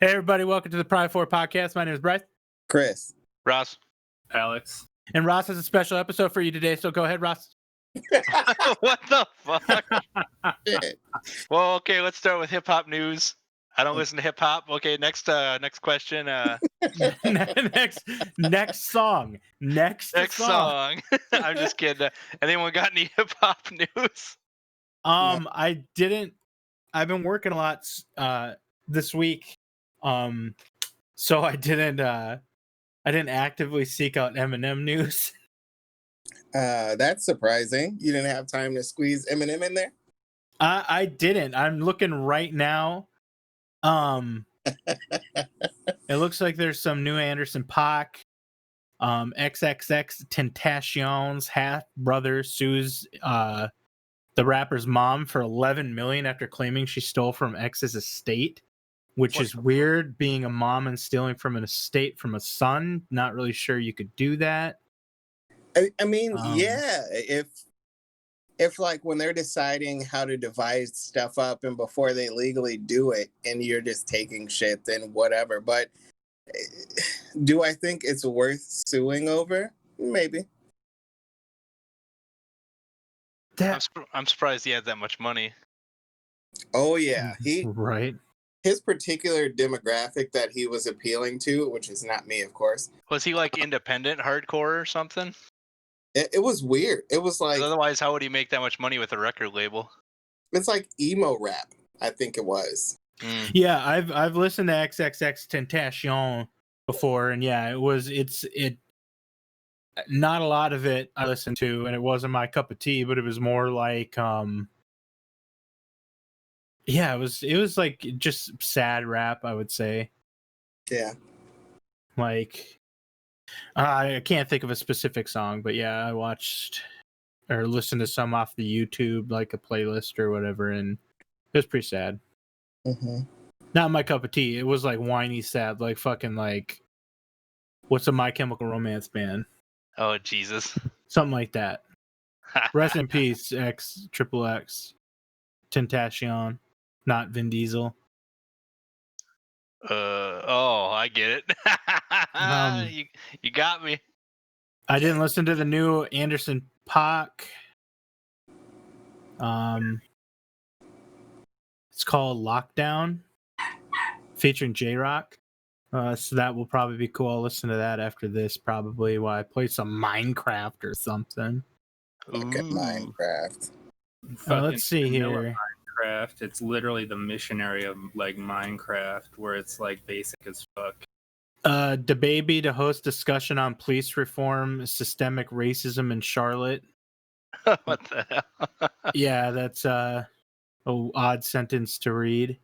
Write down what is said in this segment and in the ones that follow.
Hey, everybody, welcome to the Pride 4 podcast. My name is Bryce. Chris. Ross. Alex. And Ross has a special episode for you today, so go ahead, Ross. What the fuck? Shit. Well, okay, let's start with hip hop news. I don't listen to hip hop. Okay, next question. next song. Next song. I'm just kidding. Anyone got any hip hop news? I didn't. I've been working a lot this week. So I didn't actively seek out Eminem news. That's surprising. You didn't have time to squeeze Eminem in there? I didn't. I'm looking right now. It looks like there's some new Anderson .Paak. XXX Tentacion's half brother sues the rapper's mom for $11 million after claiming she stole from X's estate, which is weird, being a mom and stealing from an estate from a son. Not really sure you could do that. I mean, yeah, if like when they're deciding how to divide stuff up and before they legally do it and you're just taking shit, then whatever. But do I think it's worth suing over? Maybe. I'm surprised he had that much money. Oh yeah, right. His particular demographic that he was appealing to, which is not me, of course. Was he like independent hardcore or something? It was weird. It was like, otherwise, how would he make that much money with a record label? It's like emo rap, I think it was. Yeah, I've listened to XXX Tentacion before, and yeah, it's not a lot of it I listened to, and it wasn't my cup of tea, but it was more like yeah, it was like just sad rap, I would say. Yeah. Like I can't think of a specific song, but yeah, I watched or listened to some off the YouTube, like a playlist or whatever, and it was pretty sad. Mm-hmm. Not my cup of tea. It was like whiny sad, like fucking like what's a My Chemical Romance band? Oh Jesus, something like that. Rest in peace, XXX Tentacion, not Vin Diesel. I get it. You got me. I didn't listen to the new Anderson .Paak. It's called Lockdown, featuring J-Rock. So that will probably be cool. I'll listen to that after this, probably, while I play some Minecraft or something. Look at Minecraft. Let's see here. Minecraft. It's literally the missionary of like Minecraft, where it's like basic as fuck. DaBaby to host discussion on police reform, systemic racism in Charlotte. What the hell? Yeah, that's a odd sentence to read.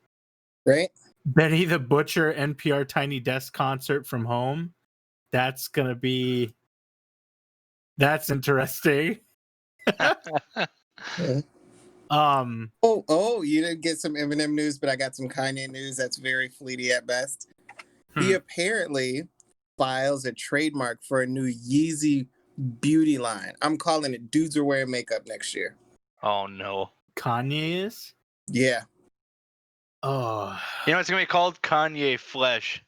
Right? Benny the Butcher NPR Tiny Desk concert from home. That's interesting. Yeah. You didn't get some Eminem news, but I got some Kanye news that's very fleety at best. He apparently files a trademark for a new Yeezy beauty line. I'm calling it Dudes Are Wearing Makeup next year. Oh no. Kanye is? Yeah. Oh. You know it's gonna be called Kanye Flesh.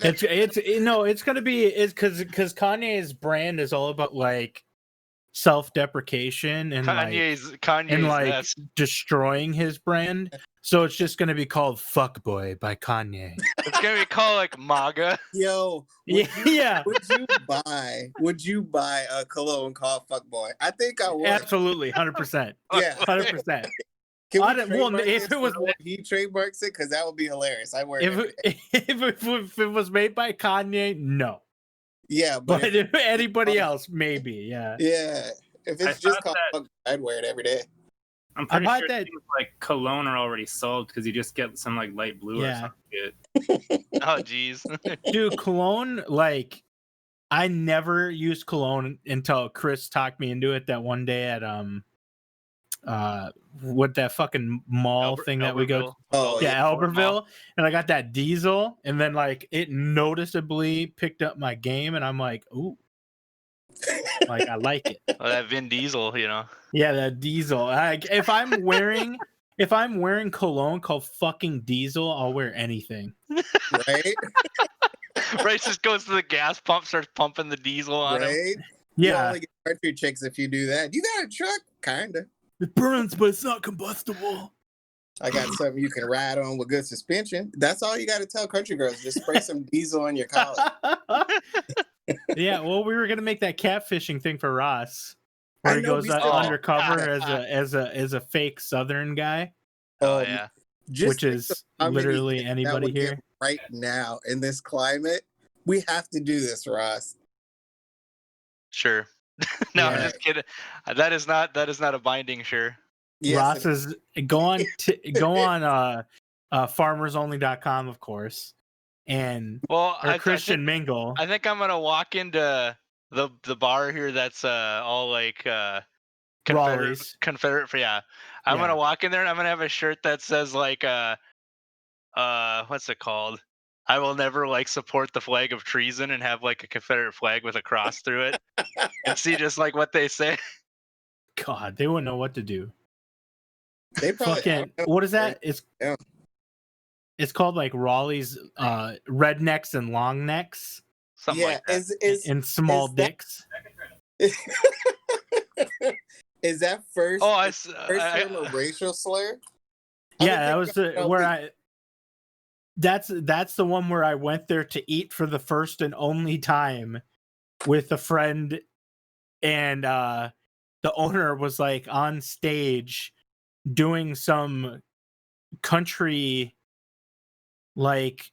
It's gonna be because Kanye's brand is all about like self-deprecation and Kanye's destroying his brand. So it's just gonna be called Fuckboy by Kanye. It's gonna be called like MAGA. Yo, would you buy a cologne called Fuckboy? I think I would. Absolutely, 100%. Yeah, 100%. If it was he trademarks it, because that would be hilarious. I wear it. If it was made by Kanye, no. Yeah, but if anybody else, maybe. Yeah. Yeah. If it's just called Fuckboy, I'd wear it every day. I'm pretty sure that like cologne are already sold because you just get some like light blue or something. Oh jeez. Dude, cologne, like I never used cologne until Chris talked me into it that one day at what that fucking mall thing that we go to. Oh yeah, Albertville. And I got that diesel, and then like it noticeably picked up my game, and I'm like, ooh. Like I like it. Oh, that Vin Diesel, you know. Yeah, that diesel. If I'm wearing if I'm wearing cologne called fucking Diesel, I'll wear anything. Right? Bryce just goes to the gas pump, starts pumping the diesel on him. Right? Yeah. You only get country chicks if you do that. You got a truck? Kinda. It burns, but it's not combustible. I got something you can ride on with good suspension. That's all you got to tell country girls. Just spray some diesel on your collar. Yeah, well, we were gonna make that catfishing thing for Ross, where I he know, goes we still- undercover God. as a fake Southern guy, Oh yeah. Just which think is of how many literally things that anybody would get here. right now in this climate. We have to do this, Ross. Sure. No, I'm Yeah. just kidding. That is not a binding sure. Yes, Ross is go on farmersonly.com, of course, and Well, or I Christian think, Mingle. I think I'm gonna walk into the bar here that's all like Raleigh's. Confederate. Yeah, I'm Yeah. gonna walk in there and I'm gonna have a shirt that says like what's it called? I will never like support the flag of treason and have like a Confederate flag with a cross through it and see just like what they say. God, they wouldn't know what to do. they probably. Fucking what is that? Yeah. It's called like Raleigh's rednecks and long necks Something Yeah, like that. and small is that- dicks. Is that first? Oh, first term a racial slur? Yeah, that was that's the one where I went there to eat for the first and only time with a friend, and the owner was like on stage doing some country, like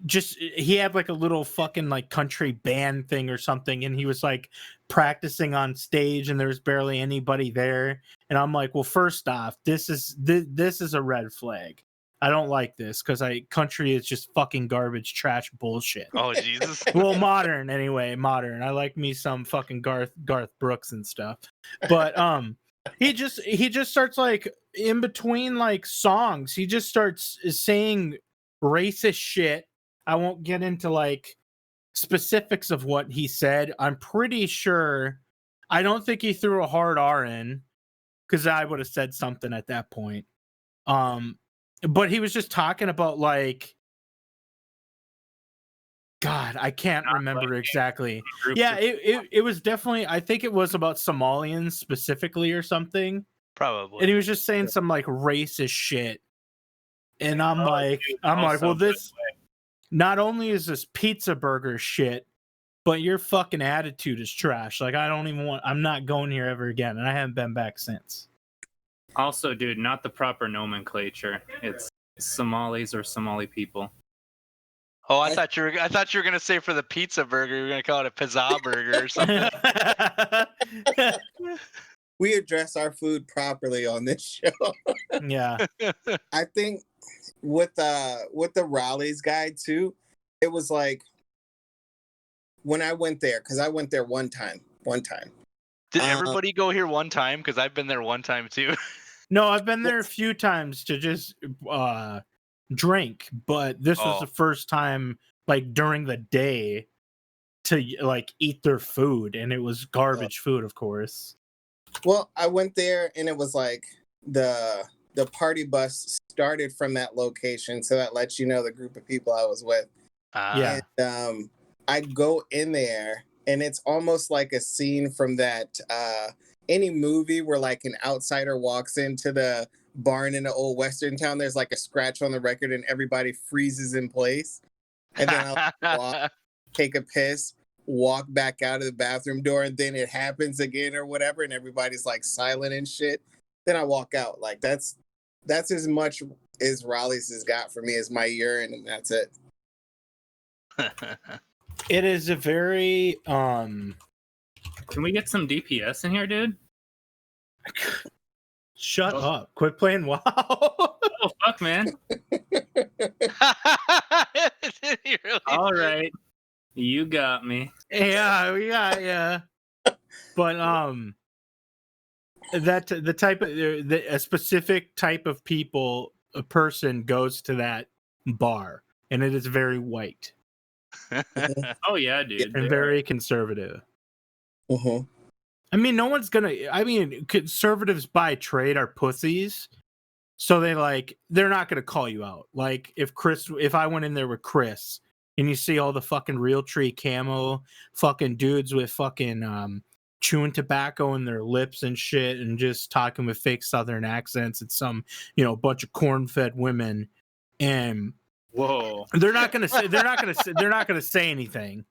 just he had like a little fucking like country band thing or something, and he was like practicing on stage and there was barely anybody there, and I'm like, well, first off, this is a red flag. I don't like this because country is just fucking garbage, trash, bullshit. Oh Jesus. Well, modern anyway, modern. I like me some fucking Garth Brooks and stuff. But he just starts like in between like songs, he just starts saying racist shit. I won't get into like specifics of what he said. I'm pretty sure I don't think he threw a hard R in, because I would have said something at that point. But he was just talking about like, God, I can't remember exactly. Yeah, it was definitely, I think it was about Somalians specifically or something. Probably. And he was just saying some like racist shit. And I'm like, well, this not only is this pizza burger shit, but your fucking attitude is trash. Like, I'm not going here ever again. And I haven't been back since. Also, dude, not the proper nomenclature. It's Somalis or Somali people. Oh, I thought you were gonna say for the pizza burger, you were gonna call it a pizza burger or something. We address our food properly on this show. Yeah. I think with the Raleigh's guy too, it was like when I went there, because I went there one time. Did everybody go here one time? Because I've been there one time too. No, I've been there a few times to just drink, but this was the first time like during the day to like eat their food, and it was garbage food, of course. Well, I went there and it was like the party bus started from that location, so that lets you know the group of people I was with. Yeah. And I go in there and it's almost like a scene from that any movie where like an outsider walks into the barn in an old western town. There's like a scratch on the record and everybody freezes in place. And then I'll take a piss, walk back out of the bathroom door, and then it happens again or whatever, and everybody's like silent and shit. Then I walk out. Like that's as much as Raleigh's has got for me as my urine, and that's it. It is a very Can we get some DPS in here, dude? Shut up. Quit playing WoW. Oh fuck, man. All right. You got me. Yeah. But that the type of a specific type of people, a person goes to that bar, and it is very white. Oh yeah, dude. And very conservative. Mm-hmm. I mean, no one's gonna. I mean, conservatives by trade are pussies, So they're not gonna call you out. Like if I went in there with Chris and you see all the fucking Realtree camo fucking dudes with fucking chewing tobacco in their lips and shit and just talking with fake Southern accents and some, bunch of corn-fed women, and Whoa. they're not gonna say anything.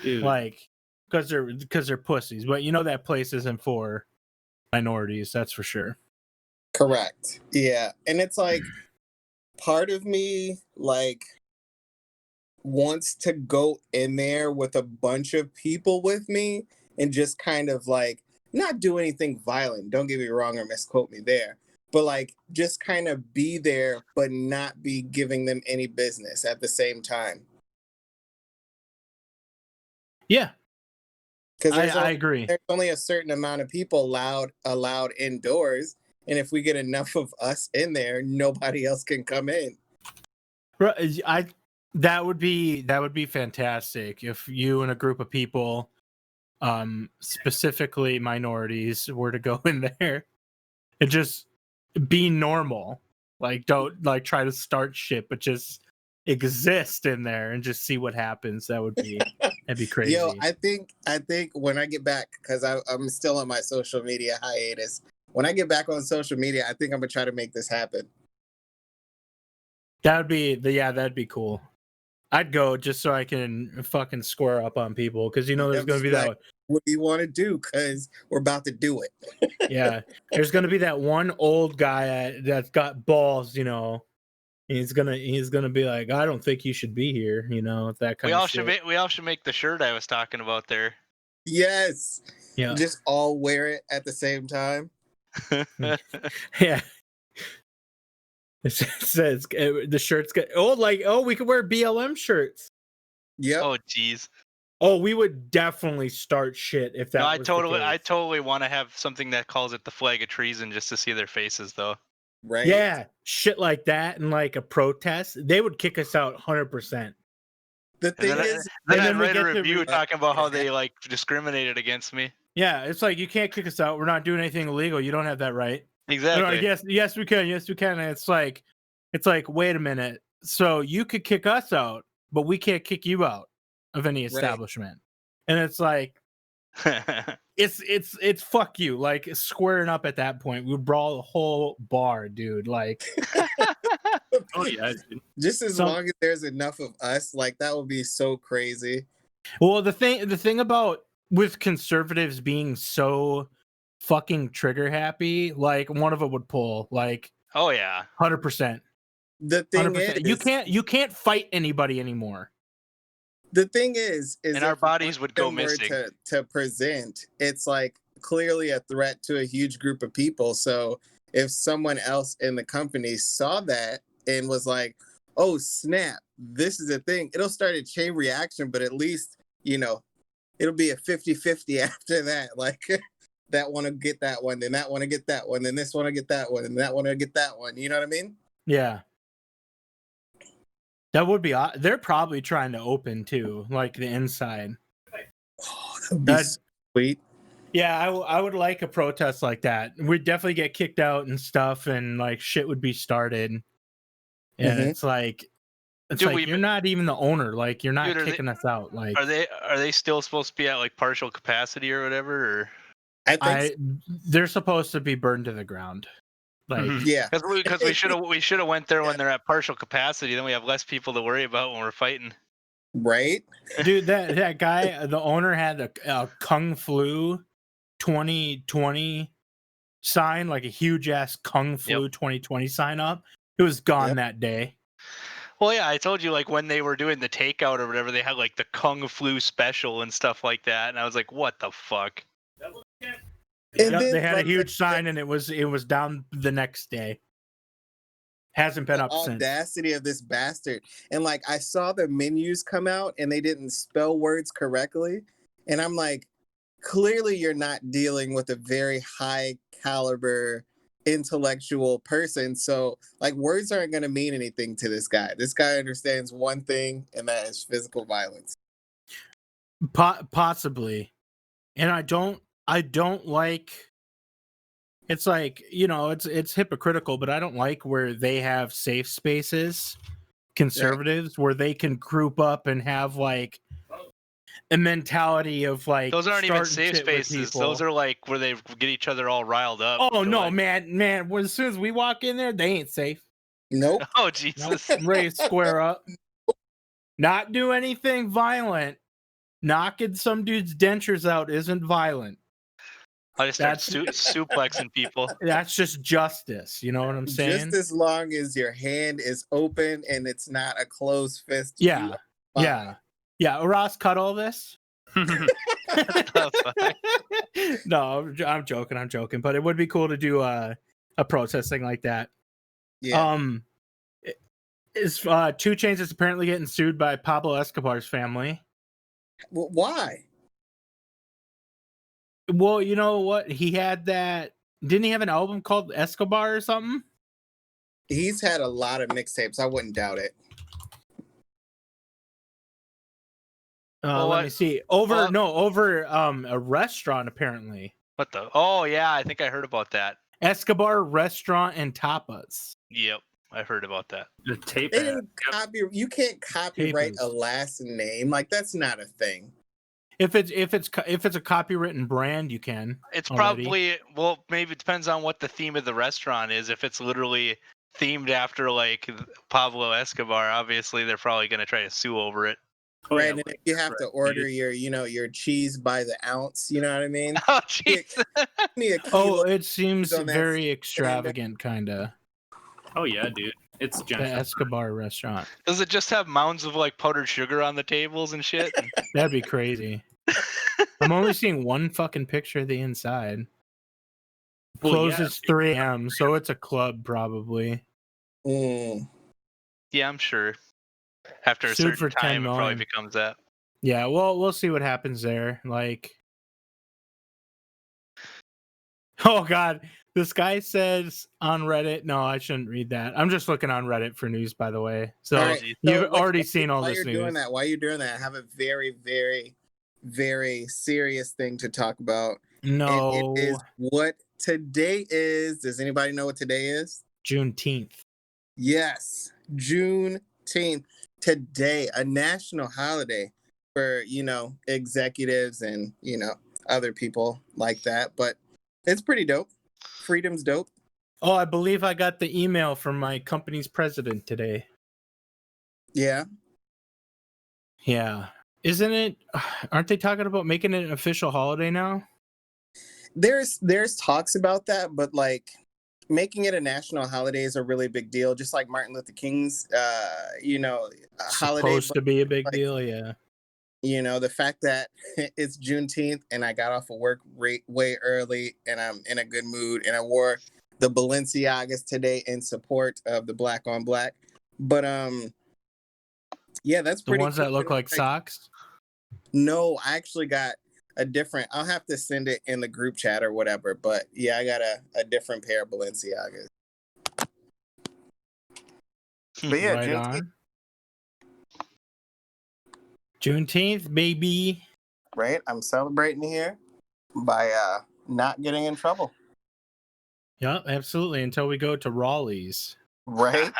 Dude. Like, because they're pussies. But that place isn't for minorities, that's for sure. Correct. Yeah. And it's like part of me wants to go in there with a bunch of people with me and just kind of not do anything violent. Don't get me wrong or misquote me there. But just kind of be there but not be giving them any business at the same time. Yeah. Because I agree. There's only a certain amount of people allowed indoors. And if we get enough of us in there, nobody else can come in. That would be fantastic if you and a group of people, specifically minorities, were to go in there and just be normal. Don't try to start shit, but just exist in there and just see what happens. That'd be crazy. Yo, I think when I get back, because I'm still on my social media hiatus. When I get back on social media, I think I'm gonna try to make this happen. That'd be cool. I'd go just so I can fucking square up on people, because there's gonna be that. What do you want to do? Because we're about to do it. Yeah, there's gonna be that one old guy that's got balls, He's gonna be like, I don't think you should be here, that kind of shit. We all should make the shirt I was talking about there. Yes. Yeah. Just all wear it at the same time. Yeah. It says the shirts get we could wear BLM shirts. Yeah. Oh jeez. Oh, we would definitely start shit if that. No, I totally want to have something that calls it the flag of treason just to see their faces, though. Right. Yeah, shit like that, and a protest, they would kick us out 100%. The thing is, then I'd write a review talking about how they discriminated against me. Yeah, it's you can't kick us out. We're not doing anything illegal. You don't have that right. Exactly. Yes, we can. Yes, we can. And it's like, wait a minute. So you could kick us out, but we can't kick you out of any establishment. Right. And it's it's fuck you. Squaring up at that point, we would brawl the whole bar, dude. Oh yeah. Just as long as there's enough of us, that would be so crazy. Well, the thing about with conservatives being so fucking trigger happy, one of them would pull. Oh yeah, 100%. The thing 100%. Is, you can't fight anybody anymore. The thing is and our bodies would go missing. To present, it's clearly a threat to a huge group of people. So if someone else in the company saw that and was like, "Oh snap, this is a thing," it'll start a chain reaction. But at least it'll be a 50-50 after that. That want to get that one, then that want to get that one, then this want to get that one, and that want to get that one. You know what I mean? Yeah. That would be. They're probably trying to open too, the inside. Oh, that's sweet. Yeah, I would like a protest like that. We'd definitely get kicked out and stuff, and shit would be started. And it's you're not even the owner. You're not kicking us out. Are they still supposed to be at partial capacity or whatever? Or I think they're supposed to be burned to the ground. Yeah, because we should have went there when they're at partial capacity. Then we have less people to worry about when we're fighting. Right, dude. That guy, the owner, had a Kung Flu 2020 sign, a huge ass Kung Flu 2020 sign up. It was gone that day. Well, yeah, I told you when they were doing the takeout or whatever, they had the Kung Flu special and stuff like that, and I was like, what the fuck? And then, they had a huge sign, and it was down the next day. Hasn't been up since. The audacity of this bastard. And I saw the menus come out, and they didn't spell words correctly, and I'm like, clearly you're not dealing with a very high caliber intellectual person. So words aren't going to mean anything to this guy. This guy understands one thing, and that is physical violence. Possibly. And I don't like it's like, it's hypocritical, but I don't like where they have safe spaces, conservatives, where they can group up and have like a mentality of like those aren't even starting safe shit with spaces. people. Those are like where they get each other all riled up. Oh no, like... man! As soon as we walk in there, they ain't safe. Nope. Oh Jesus! Nope. Ready to square up, not do anything violent. Knocking some dude's dentures out isn't violent. I just start suplexing people. That's just justice. You know what I'm saying? Just as long as your hand is open and it's not a closed fist. Yeah. Ross, cut all this. No, I'm joking. But it would be cool to do a protest thing like that. Yeah. Is 2 Chainz is apparently getting sued by Pablo Escobar's family. Well, why? Well, you know what? He had that. Didn't he have an album called Escobar or something? He's had a lot of mixtapes. I wouldn't doubt it. Let me see. Over a restaurant apparently. What the? Oh yeah, I think I heard about that. Escobar Restaurant and Tapas. Yep, I heard about that. The tape. They didn't you can't copyright a last name. Like that's not a thing. If it's a copywritten brand, you can. It's already. probably, well, maybe it depends on what the theme of the restaurant is. If it's literally themed after like Pablo Escobar, obviously they're probably going to try to sue over it. Oh, right, and if you have to order your cheese by the ounce, you know what I mean? Oh jeez. It seems very extravagant, kind of. Oh yeah, dude. It's the Escobar restaurant. Does it just have mounds of like powdered sugar on the tables and shit? That'd be crazy. I'm only seeing one fucking picture of the inside. Closes 3 a.m., so it's a club probably. Mm. Yeah, I'm sure. After a certain time, it probably becomes that. Yeah, well, we'll see what happens there. Like, oh god, this guy says on Reddit. No, I shouldn't read that. I'm just looking on Reddit for news, by the way. So you've already seen all this news. While you're doing that, I have a very, very, very serious thing to talk about. No, and it is what today is. Does anybody know what today is? Juneteenth. Yes, Juneteenth. Today, a national holiday for, executives and, other people like that. But it's pretty dope. Freedom's dope. Oh, I believe I got the email from my company's president today. Yeah. Yeah. Isn't it? Aren't they talking about making it an official holiday now? There's talks about that, but like making it a national holiday is a really big deal. Just like Martin Luther King's, holiday. Supposed to be a big deal, yeah. The fact that it's Juneteenth and I got off of work way early and I'm in a good mood and I wore the Balenciagas today in support of the Black on Black. But yeah, that's pretty. The ones that look like socks? No, I actually got a different. I'll have to send it in the group chat or whatever. But yeah, I got a different pair of Balenciagas. But yeah, right on. Juneteenth, baby. Right, I'm celebrating here by not getting in trouble. Yeah, absolutely. Until we go to Raleigh's. Right.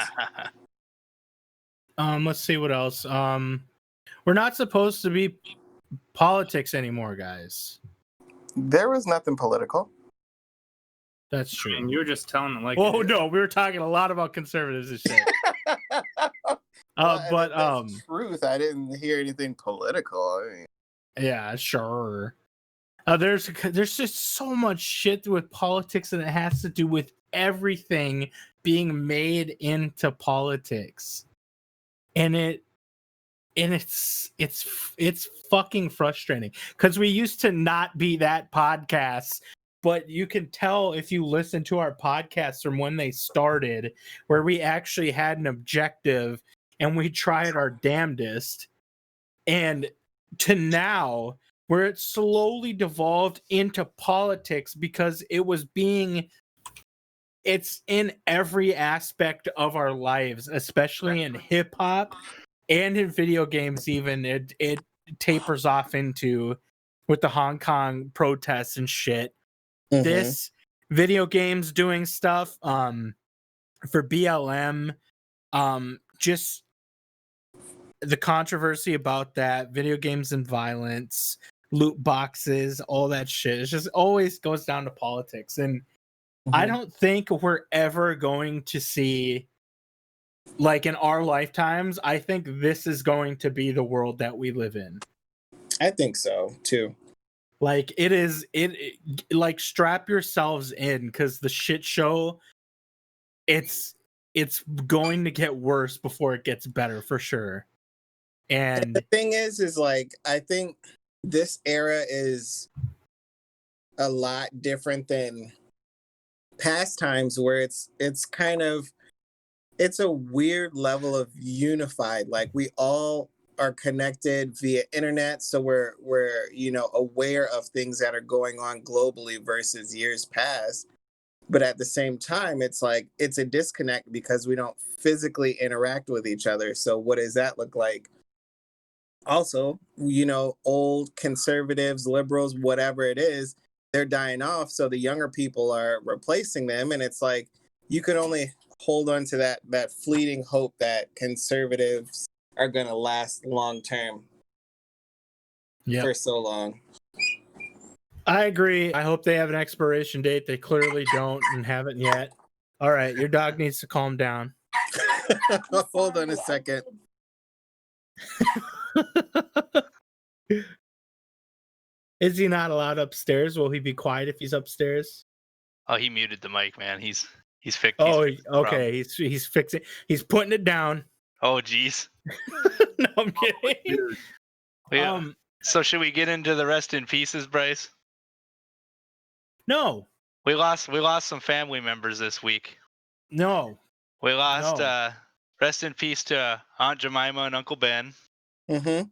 Let's see what else. We're not supposed to be politics anymore, guys. There was nothing political. That's true. And you were just telling it like. Oh no, we were talking a lot about conservatives and shit. But truth, I didn't hear anything political. I mean, yeah, sure. There's just so much shit with politics, and it has to do with everything being made into politics, and it's fucking frustrating because we used to not be that podcast. But you can tell if you listen to our podcasts from when they started, where we actually had an objective and we tried our damnedest, and to now where it slowly devolved into politics because it's in every aspect of our lives, especially in hip hop and in video games. Even it tapers off into with the Hong Kong protests and shit. Mm-hmm. video games doing stuff for BLM, just the controversy about that, video games and violence, loot boxes, all that shit. It just always goes down to politics. And I don't think we're ever going to see, like, in our lifetimes, I think this is going to be the world that we live in. I think so too. Like, it like, strap yourselves in, because the shit show, it's going to get worse before it gets better, for sure. And the thing is like, I think this era is a lot different than past times, where it's kind of, it's a weird level of unified. Like, we all are connected via internet, so we're aware of things that are going on globally versus years past. But at the same time, it's like, it's a disconnect because we don't physically interact with each other. So what does that look like? Also, old conservatives, liberals, whatever it is, they're dying off, so the younger people are replacing them. And it's like, you could only hold on to that fleeting hope that conservatives are going to last long term for so long. I agree. I hope they have an expiration date. They clearly don't and haven't yet. All right, your dog needs to calm down. Hold on a second. Is he not allowed upstairs? Will he be quiet if he's upstairs? Oh, he muted the mic, man. He's fixed. Oh, okay. He's fixing. He's putting it down. Oh, geez. No, I'm kidding. Yeah. So should we get into the rest in pieces, Bryce? No. We lost some family members this week. No. We lost rest in peace to Aunt Jemima and Uncle Ben. Mm-hmm.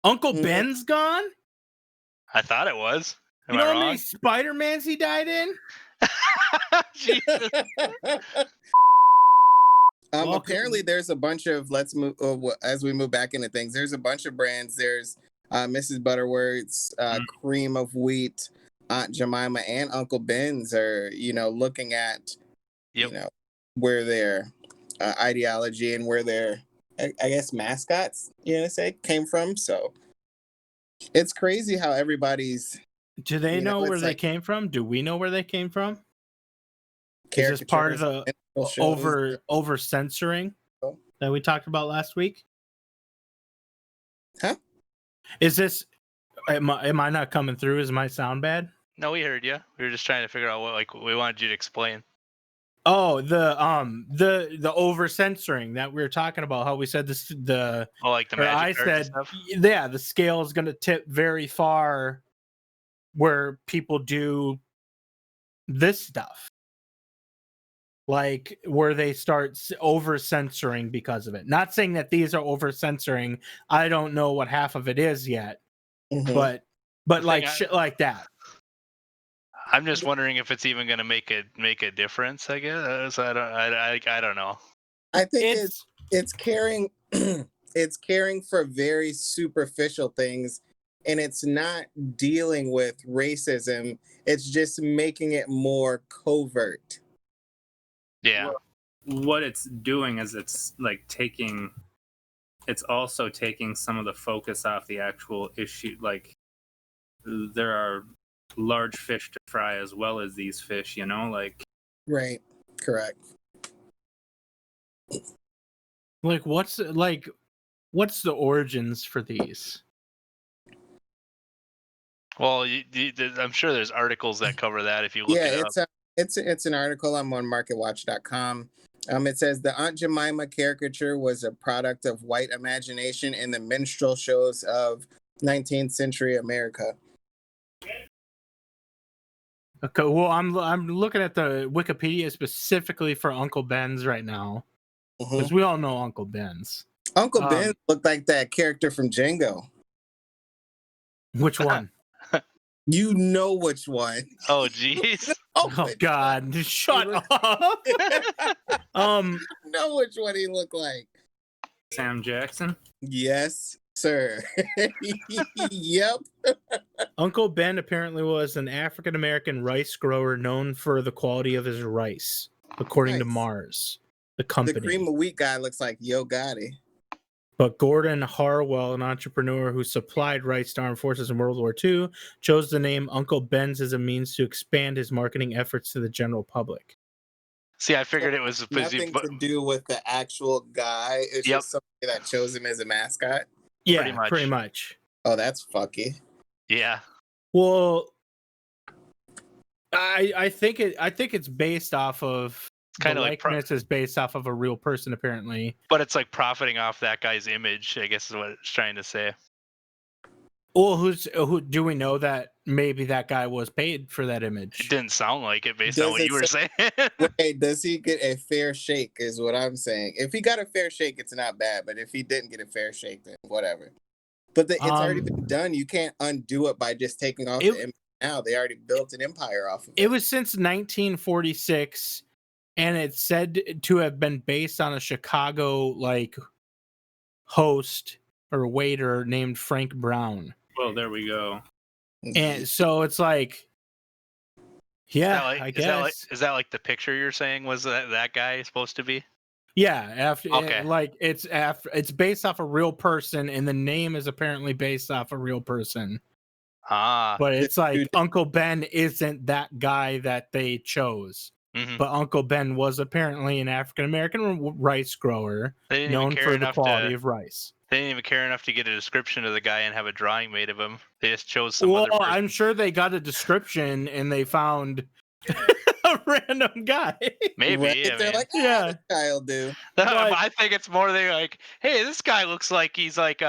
Uncle Ben's gone? I thought it was. You know how many Spider-Mans he died in? Jesus. Apparently there's a bunch of, as we move back into things, there's a bunch of brands. There's Mrs. Butterworth's, Cream of Wheat, Aunt Jemima, and Uncle Ben's are, looking at, where their ideology and where their, I guess, mascots, came from. So it's crazy how everybody's. Do they know where they came from? Do we know where they came from? Is this part of the over censoring that we talked about last week? Huh? Is this? Am I not coming through? Is my sound bad? No, we heard you. We were just trying to figure out what we wanted you to explain. Oh, the over censoring that we were talking about. How we said this, the magic I said, stuff? Yeah, the scale is going to tip very far where people do this stuff, like where they start over censoring because of it. Not saying that these are over censoring. I don't know what half of it is yet, but like shit like that. I'm just wondering if it's even going to make a difference. I guess I don't know. I think it's caring. It's caring for very superficial things, and it's not dealing with racism. It's just making it more covert. Yeah. What it's doing is it's also taking some of the focus off the actual issue. Like, there are large fish to fry as well as these fish, Right. Correct. Like, what's the origins for these? Well, I'm sure there's articles that cover that if you look it up. It's an article on marketwatch.com. It says the Aunt Jemima caricature was a product of white imagination in the minstrel shows of 19th century America. Okay, well, I'm looking at the Wikipedia specifically for Uncle Ben's right now, because we all know Uncle Ben's. Uncle Ben looked like that character from Django. Which one? You know which one. Oh, jeez. Oh, God. Shut up. You know which one he looked like. Sam Jackson? Yes. sir. Yep. Uncle Ben apparently was an African American rice grower known for the quality of his rice, according to Nice. Mars, the The company. cream of wheat guy looks like Yo Gotti. But Gordon Harwell, an entrepreneur who supplied rice to armed forces in World War II, chose the name Uncle Ben's as a means to expand his marketing efforts to the general public. See, I figured it was Nothing to do with the actual guy. It's Yep. just somebody that chose him as a mascot. Yeah, much. pretty much. Oh, that's fucky. Yeah. Well, I think it's based off of Kinda the like likeness is based off of a real person apparently. But it's like profiting off that guy's image, I guess is what it's trying to say. Well, who do we know that maybe that guy was paid for that image? It didn't sound like it based on Does what it you were saying. Wait, does he get a fair shake? Is what I'm saying. If he got a fair shake, it's not bad. But if he didn't get a fair shake, then whatever. But it's already been done. You can't undo it by just taking off the image now. They already built an empire off of it. It was since 1946, and it's said to have been based on a Chicago like host or waiter named Frank Brown. Well, there we go. And so it's like, yeah, I guess. Is that like the picture you're saying was that guy supposed to be? Yeah, Okay. It's based off a real person, and the name is apparently based off a real person. Ah. But it's like Uncle Ben isn't that guy that they chose. Mhm. But Uncle Ben was apparently an African American rice grower known for the quality of rice. They didn't even care enough to get a description of the guy and have a drawing made of him. They just chose some other person. I'm sure they got a description and they found a random guy. Maybe. Right? They're like, this guy'll do. I think it's more they like, hey, this guy looks like he's like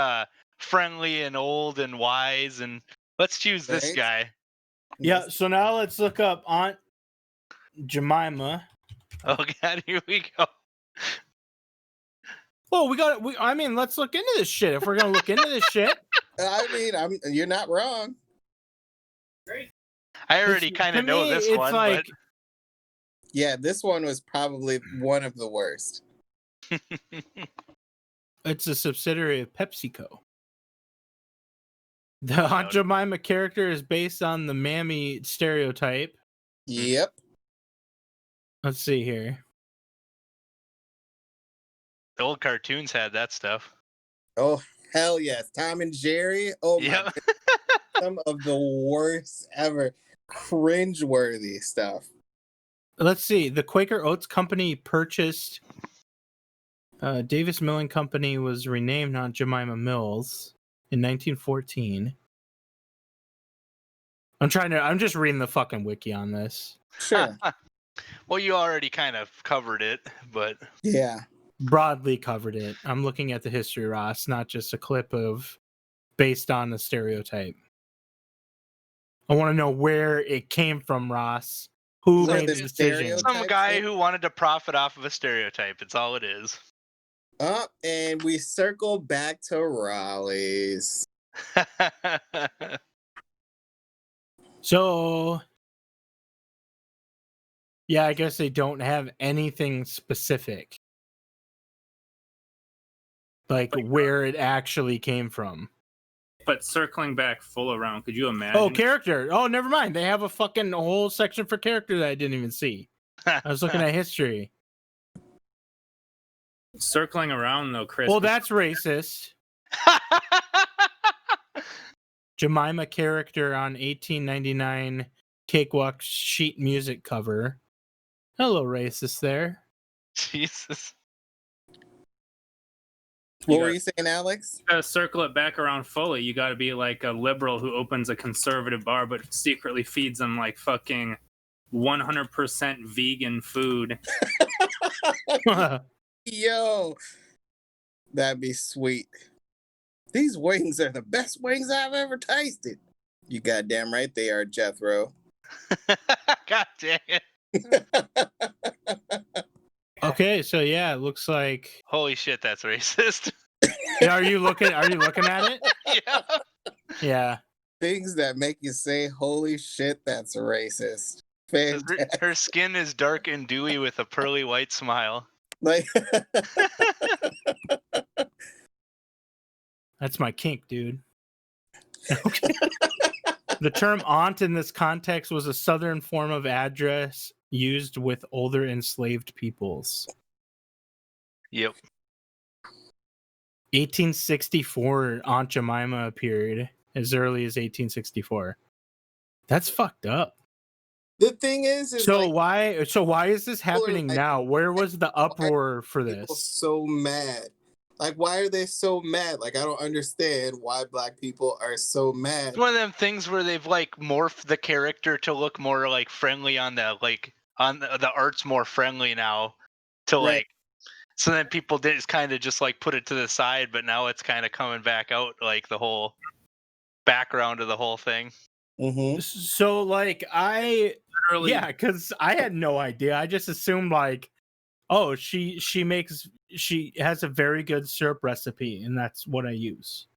friendly and old and wise, and let's choose this guy. Yeah. So now let's look up Aunt Jemima. Oh God, here we go. Well, let's look into this shit. If we're gonna look into this shit, I mean, you're not wrong. I already kind of know this one. But... Yeah, this one was probably one of the worst. It's a subsidiary of PepsiCo. The Aunt Jemima character is based on the mammy stereotype. Yep. Let's see here. The old cartoons had that stuff. Oh, hell yes. Tom and Jerry. Oh, my Yep. goodness. Some of the worst ever. Cringe-worthy stuff. Let's see. The Quaker Oats Company purchased Davis Milling Company was renamed Aunt Jemima Mills in 1914. I'm just reading the fucking wiki on this. Sure. Well, you already kind of covered it, but yeah. Broadly covered it. I'm looking at the history, Ross, not just a clip of based on the stereotype. I want to know where it came from, Ross. Who made the decision? Some guy who wanted to profit off of a stereotype. It's all it is. And we circle back to Raleigh's. So, yeah, I guess they don't have anything specific. Like where it actually came from. But circling back full around, could you imagine? Oh, character. Oh, never mind. They have a fucking whole section for character that I didn't even see. I was looking at history. Circling around though, Chris. Well, that's racist. Jemima character on 1899 Cakewalk sheet music cover. Hello, racist there. Jesus. What were you saying, Alex? You gotta circle it back around fully. You gotta be like a liberal who opens a conservative bar but secretly feeds them like fucking 100% vegan food. Yo, that'd be sweet. These wings are the best wings I've ever tasted. You goddamn right they are, Jethro. God dang it. Okay, so yeah, it looks like. Holy shit, that's racist. Yeah, are you looking at it? Yeah. Yeah. Things that make you say, holy shit, that's racist. Her skin is dark and dewy with a pearly white smile. Like That's my kink, dude. The term aunt in this context was a southern form of address used with older enslaved peoples. Yep. 1864, Aunt Jemima appeared as early as 1864. That's fucked up. The thing is So like, why is this happening like, now? Where was the uproar for people this? so mad? Like, why are they so mad? Like, I don't understand why black people are so mad. It's one of them things where they've like morphed the character to look more like friendly on the art's more friendly now to Right. like. So then people did kind of just like put it to the side, but now it's kind of coming back out like the whole background of the whole thing. Mm-hmm. So like Literally, because I had no idea. I just assumed like, oh, she has a very good syrup recipe, and that's what I use.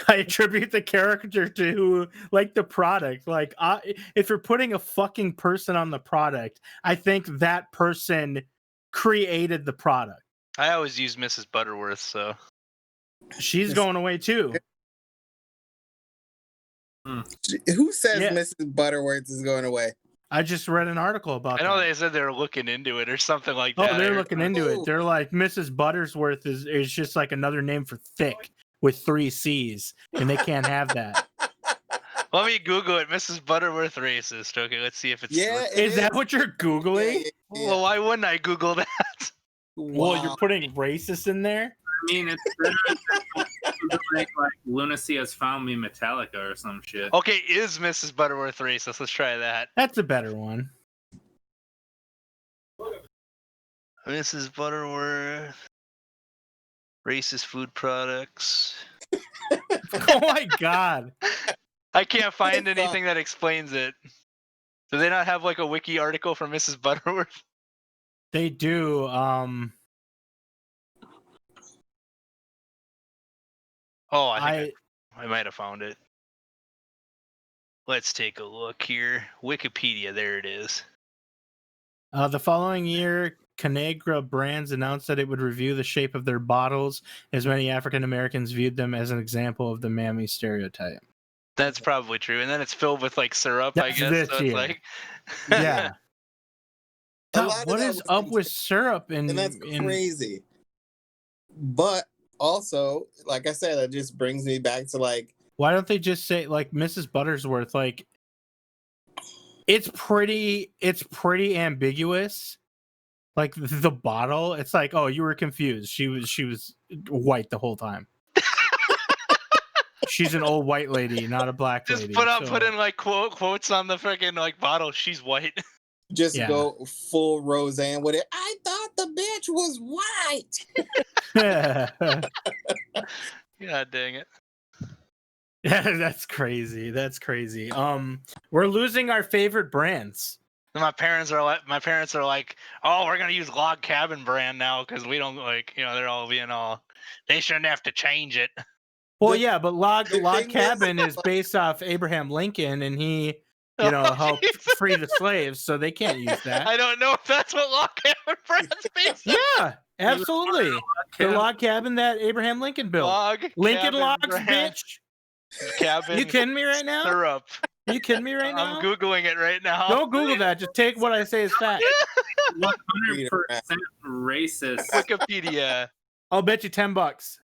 I attribute the character to like the product. Like, if you're putting a fucking person on the product, I think that person created the product. I always use Mrs. Butterworth, so She's going away too. Who says Yeah. Mrs. Butterworth is going away? I just read an article about I know that. they said they were looking into it or something like that. Oh, they're looking into it. They're like, Mrs. Buttersworth is just like another name for thick with 3 C's, and they can't have that. Let me Google it. Mrs. Butterworth racist. Okay, let's see if it's. Yeah, it Is that what you're Googling? Yeah. Well, why wouldn't I Google that? Well, you're putting racist in there? I mean, it's better than like Lunacy Has Found Me Metallica or some shit. Okay, is Mrs. Butterworth racist? Let's try that. That's a better one. Mrs. Butterworth. Racist food products. Oh my god. I can't find anything that explains it. Do they not have like a wiki article for Mrs. Butterworth? They do. Oh, I might have found it. Let's take a look here. Wikipedia, there it is. The following year, Conagra Brands announced that it would review the shape of their bottles, as many African Americans viewed them as an example of the mammy stereotype. That's probably true. And then it's filled with like syrup, I That's guess. this So it's year. like Yeah. A lot of What that is was up with syrup and that's crazy. But also, like I said, that just brings me back to like, why don't they just say like Mrs. Buttersworth? Like, it's pretty ambiguous. Like the bottle, it's like, oh, you were confused. She was white the whole time. She's an old white lady, not a black just lady. put in like quotes on the freaking like bottle. She's white. just go full Roseanne with it. I thought the bitch was white. God dang it. Yeah, that's crazy. That's crazy. We're losing our favorite brands. And my parents are like, oh, we're gonna use Log Cabin brand now because we don't like, they're all being all, they shouldn't have to change it. Well, yeah, but Log thing Cabin is is based off Abraham Lincoln, and he, helped free the slaves, so they can't use that. I don't know if that's what Log Cabin brand's based on. Yeah, absolutely. The log cabin that Abraham Lincoln built. Lincoln Cabin Logs, brand. bitch. Cabin. You kidding me right now? Syrup. Are you kidding me right now? I'm Googling it right now. Don't Google that. Just take what I say as fact. 100% racist. Wikipedia. I'll bet you $10.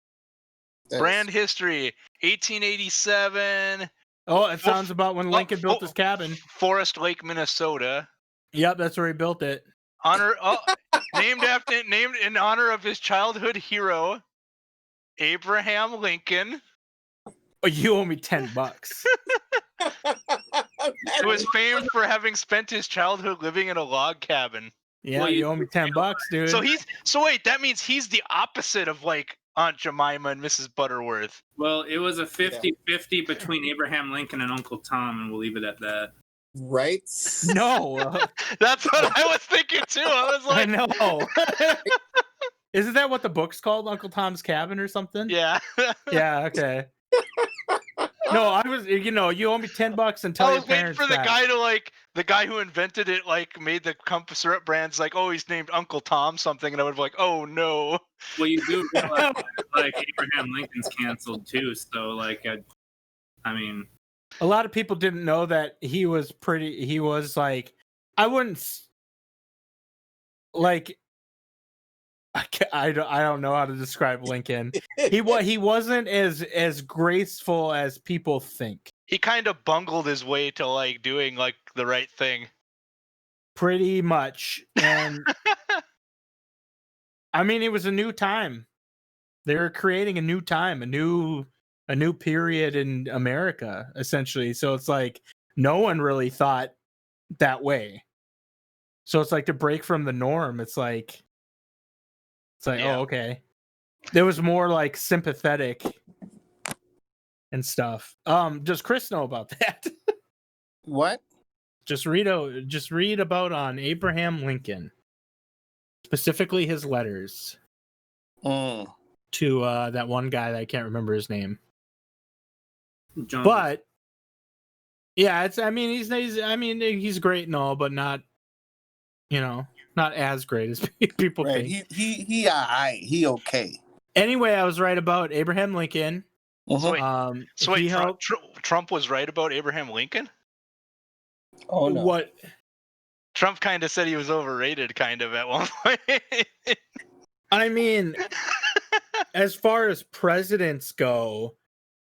Brand history, 1887. Oh, it sounds about when Lincoln built his cabin. Forest Lake, Minnesota. Yep, that's where he built it. Named in honor of his childhood hero, Abraham Lincoln. Oh, you owe me $10. It was famed for having spent his childhood living in a log cabin. Yeah, you owe me $10, dude. So wait, that means he's the opposite of like Aunt Jemima and Mrs. Butterworth. Well, it was a 50-50 between Abraham Lincoln and Uncle Tom, and we'll leave it at that. Right? No. That's what I was thinking too. I was I like, know. Isn't that what the book's called? Uncle Tom's Cabin or something? yeah. Yeah, okay. No, I was. You owe me $10 and tell I your was waiting parents for the that. guy to the guy who invented it made the syrup brands he's named Uncle Tom something, and I would be like, oh no. Well, you do realize Abraham Lincoln's canceled too, so I mean, A lot of people didn't know that he was pretty. He was I wouldn't I don't know how to describe Lincoln. He wasn't as graceful as people think. He kind of bungled his way to doing the right thing. Pretty much. And I mean, it was a new time. They were creating a new time, a new period in America, essentially. So it's no one really thought that way. So it's to break from the norm. It's Yeah. Oh, okay. There was more sympathetic and stuff. Does Chris know about that? What? Just read about on Abraham Lincoln, specifically his letters to that one guy that I can't remember his name. John, But yeah, he's great and all, but not not as great as people Right. think. He alright. He okay. Anyway, I was right about Abraham Lincoln. So wait, He helped. Trump was right about Abraham Lincoln? Oh no. What? Trump kind of said he was overrated kind of at one point. I mean, as far as presidents go,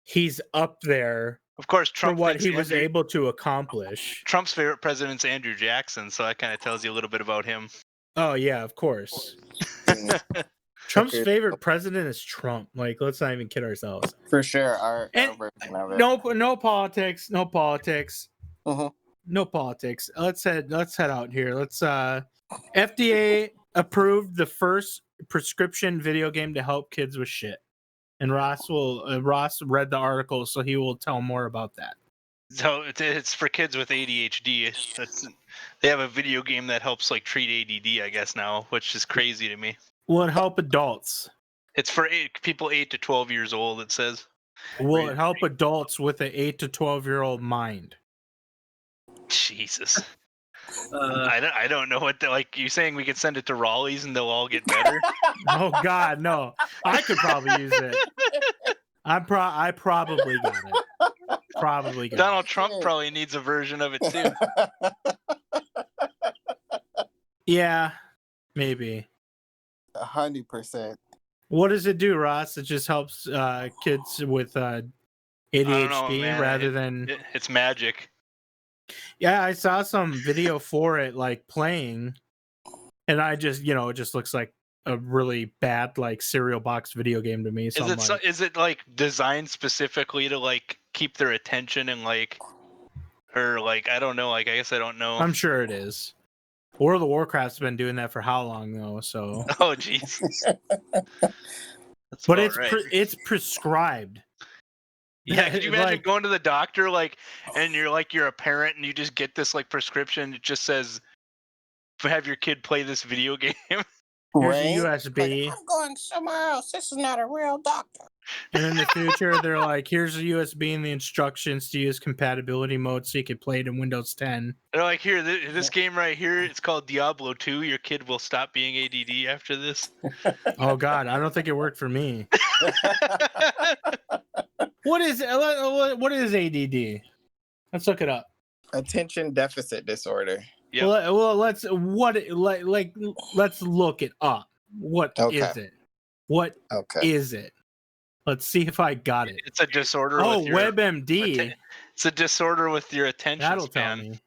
he's up there Of course, for Trump what thinks he was able to accomplish. Trump's favorite president's Andrew Jackson, so that kind of tells you a little bit about him. Oh yeah, of course. Mm, Trump's Okay. favorite president is Trump. Let's not even kid ourselves. For sure. Our And version of it. no politics. No politics. Mhm. No politics. Let's head out here. Let's FDA approved the first prescription video game to help kids with shit. And Ross read the article, so he will tell more about that. So it's for kids with ADHD. They have a video game that helps treat ADD, I guess now, which is crazy to me. Will it help adults? It's for people 8 to 12 years old, it says. Will it help adults with an 8 to 12-year-old mind? Jesus. I don't know what you saying we could send it to Raleigh's and they'll all get better. Oh God, no! I could probably use it. I probably got it. Probably got Donald it. Trump probably needs a version of it too. Yeah, maybe. 100%. What does it do, Ross? It just helps kids with I ADHD don't know, man. rather than. It's magic. Yeah, I saw some video for it playing, and I just it just looks like a really bad cereal box video game to me. So Is it designed specifically to keep their attention and or I don't know, I guess I don't know. I'm sure it is. World of Warcraft's been doing that for how long though? So. Oh jeez. But it's prescribed. Yeah, could you imagine going to the doctor and you're a parent and you just get this prescription? It just says, "Have your kid play this video game." Here's Right? a USB. I'm going somewhere else. This is not a real doctor. And in the future, they're here's a USB and the instructions to use compatibility mode so you can play it in Windows 10. They're here, this game right here, it's called Diablo 2. Your kid will stop being ADD after this. Oh God, I don't think it worked for me. What is ADD? Let's look it up. Attention deficit disorder. Yep. Well, let's look it up. What is it? What is it? Let's see if I got it. It's a disorder. Oh, with your, WebMD. It's a disorder with your attention That'll span. tell me.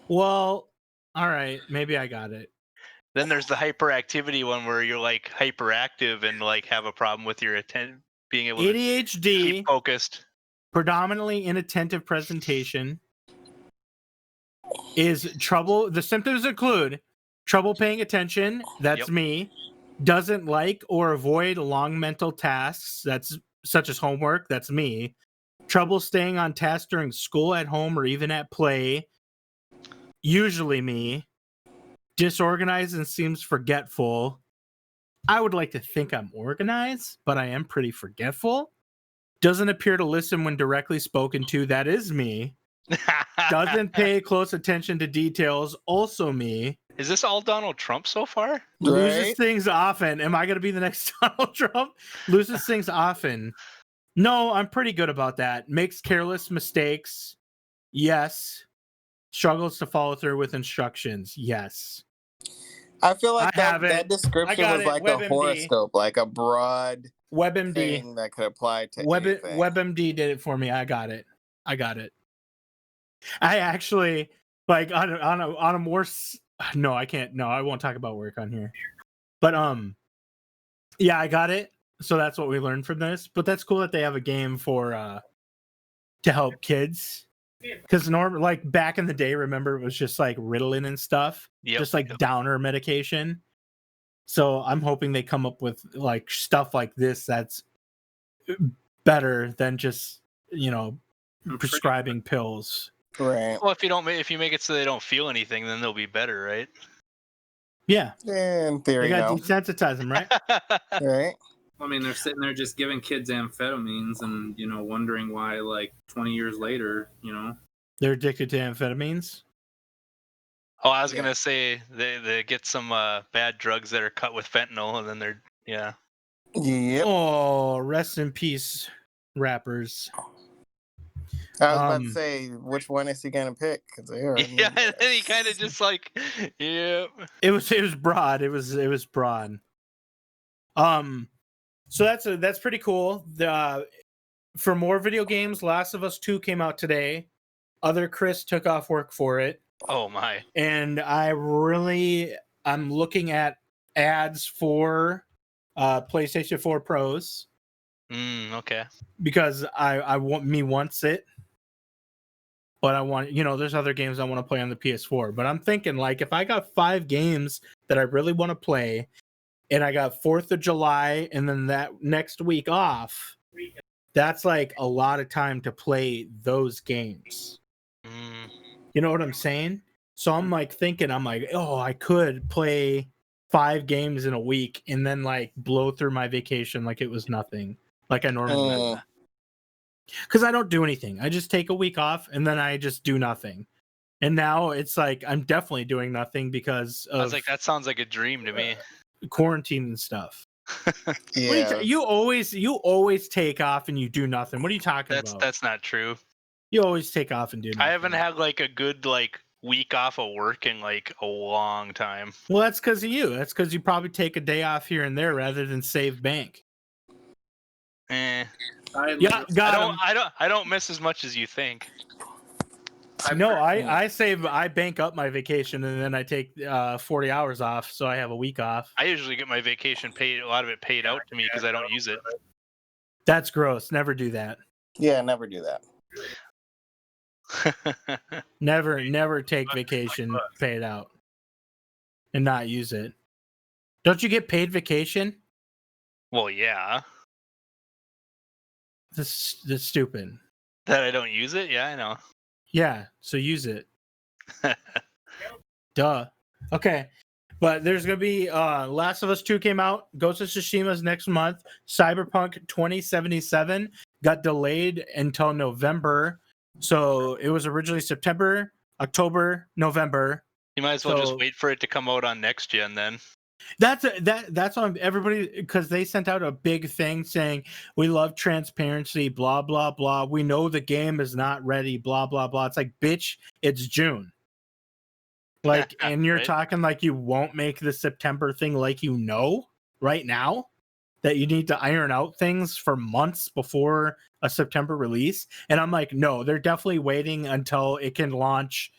Well, all right, maybe I got it. Then there's the hyperactivity one where you're hyperactive and have a problem with your attention, being able to ADHD, keep focused. predominantly inattentive presentation, is trouble. The symptoms include trouble paying attention. That's me. Doesn't like or avoid long mental tasks. That's such as homework. That's me. Trouble staying on task during school, at home, or even at play. Usually me. Disorganized and seems forgetful. I would like to think I'm organized, but I am pretty forgetful. Doesn't appear to listen when directly spoken to. That is me. Doesn't pay close attention to details. Also me. Is this all Donald Trump so far? Loses Right? things often. Am I going to be the next Donald Trump? Loses things often. No, I'm pretty good about that. Makes careless mistakes. Yes. Struggles to follow through with instructions. Yes. I feel like I have that it. description I got was it. like a WebMD. horoscope, like a broad WebMD. thing that could apply to anything. WebMD did it for me. I got it. I actually like on a more. No, I can't. No, I won't talk about work on here. But yeah, I got it. So that's what we learned from this. But that's cool that they have a game for to help kids. Because like back in the day, remember it was just like Ritalin and stuff, just like downer medication. So I'm hoping they come up with like stuff like this that's better than just prescribing pills. Right. Well, if you make it so they don't feel anything, then they'll be better, right? Yeah. Yeah, in theory, They got no. desensitize them, right? Right. I mean, they're sitting there just giving kids amphetamines and, wondering why, like, 20 years later, They're addicted to amphetamines. Oh, I was gonna say they get some bad drugs that are cut with fentanyl, and then they're Yep. Oh, rest in peace, rappers. I was about to say, which one is he gonna pick? Yeah, and then he kind of just like, yep. It was broad. It was broad. So that's pretty cool. For more video games, Last of Us 2 came out today. Other Chris took off work for it. Oh my. And I'm looking at ads for PlayStation 4 Pros. Okay. Because I wants it. But I want, there's other games I want to play on the PS4. But I'm thinking, like, if I got 5 games that I really want to play, and I got 4th of July, and then that next week off, that's like a lot of time to play those games. You know what I'm saying? So I'm like thinking, oh, I could play 5 games in a week and then like blow through my vacation like it was nothing, like I normally do. Because I don't do anything. I just take a week off and then I just do nothing. And now it's like I'm definitely doing nothing because of I was like, that sounds like a dream to me. Quarantine and stuff. Yeah. You always take off and you do nothing. What are you talking about? That's not true. You always take off and do nothing. I haven't had like a good like week off of work in like a long time. Well, that's because of you. That's because you probably take a day off here and there rather than save bank. I don't miss as much as you think. I bank up my vacation and then I take 40 hours off, so I have a week off. I usually get my vacation paid, a lot of it paid out to me because I don't use it. That's gross. Never do that. Yeah, never do that. Never take vacation paid out and not use it. Don't you get paid vacation? Well, yeah. That's stupid. That I don't use it? Yeah, I know. Yeah, so use it. Duh. Okay. But there's going to be Last of Us 2 came out. Ghost of Tsushima's next month. Cyberpunk 2077 got delayed until November. So it was originally September, October, November. You might as well just wait for it to come out on next gen then. That's on everybody, because they sent out a big thing saying we love transparency, blah blah blah. We know the game is not ready, blah blah blah. It's like, bitch, it's June. Like, and you're talking like you won't make the September thing, like right now that you need to iron out things for months before a September release. And I'm like, no, they're definitely waiting until it can launch.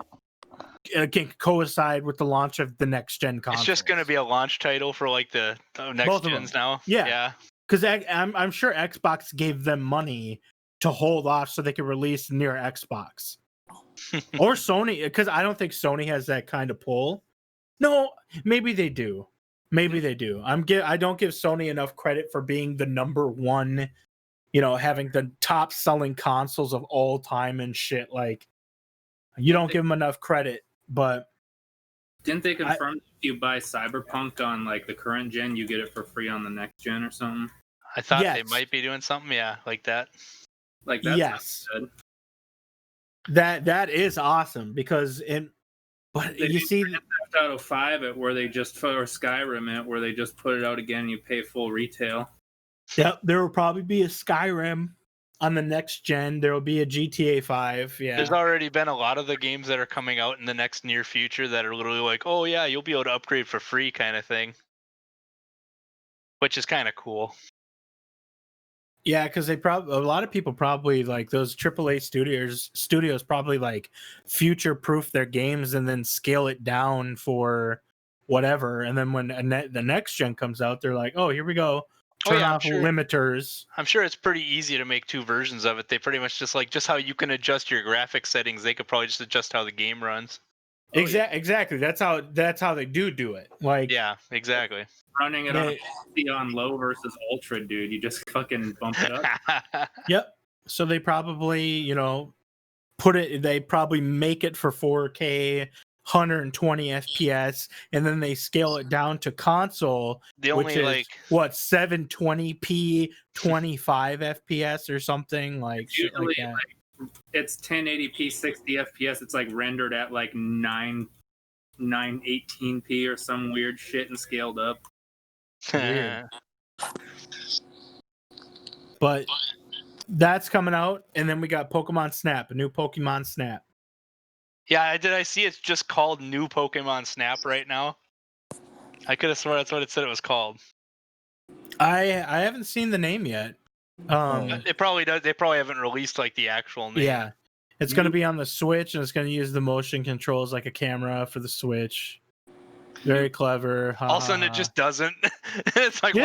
It can coincide with the launch of the next gen console. It's just going to be a launch title for like the next gens now. Yeah. Because I'm sure Xbox gave them money to hold off so they could release near Xbox. Or Sony, because I don't think Sony has that kind of pull. No, maybe they do. I don't give Sony enough credit for being the number one, having the top selling consoles of all time and shit. Like, you don't give them enough credit. But didn't they confirm if you buy Cyberpunk on like the current gen, you get it for free on the next gen or something? I thought they Yes. might be doing something, like that. Like that Yes. sounds good. That is awesome because but They you did see Grand Theft Auto 5 it where they just or Skyrim it where they just put it out again and you pay full retail. Yep, there will probably be a Skyrim on the next gen. There will be a GTA 5. Yeah. There's already been a lot of the games that are coming out in the next near future that are literally like, oh yeah, you'll be able to upgrade for free kind of thing. Which is kind of cool. Yeah, because a lot of people probably like those AAA studios probably like future proof their games and then scale it down for whatever. And then when the next gen comes out, they're like, oh, here we go. Turn off limiters. I'm sure it's pretty easy to make two versions of it. They pretty much just how you can adjust your graphic settings. They could probably just adjust how the game runs. Exactly. That's how they do it. Like, yeah, exactly. Running it on low versus ultra, dude. You just fucking bump it up. Yep. So they probably, they probably make it for 4K, 120 FPS, and then they scale it down to console, which is 720p, 25 FPS or something like shit like that. It's 1080p, 60 FPS. It's like rendered at like 918p or some weird shit and scaled up. Weird. But that's coming out, and then we got Pokemon Snap, a new Pokemon Snap. Yeah, I see it's just called New Pokemon Snap right now? I could have sworn that's what it said it was called. I haven't seen the name yet. It probably does. They probably haven't released like the actual name. Yeah, it's going to be on the Switch, and it's going to use the motion controls like a camera for the Switch. Very clever. All of a sudden, it just doesn't. It's like,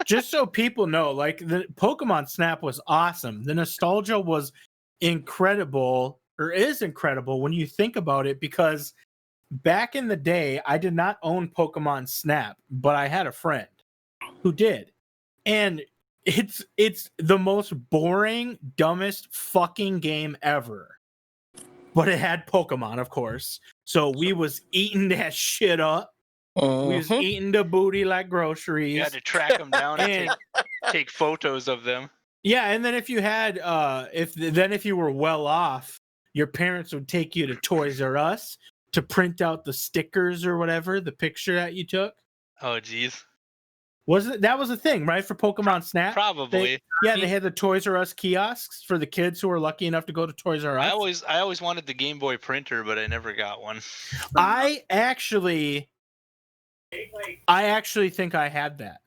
just so people know, like the Pokemon Snap was awesome. The nostalgia was incredible, or is incredible when you think about it, because back in the day, I did not own Pokemon Snap, but I had a friend who did, and it's the most boring, dumbest fucking game ever. But it had Pokemon, of course. So we was eating that shit up. We was eating the booty like groceries. You had to track them down and take photos of them. Yeah, and then if you had, if you were well off, your parents would take you to Toys R Us to print out the stickers or whatever, the picture that you took. Oh, geez. That was a thing, right, for Pokemon Snap? Probably. They had the Toys R Us kiosks for the kids who were lucky enough to go to Toys R Us. I always wanted the Game Boy printer, but I never got one. I actually think I had that.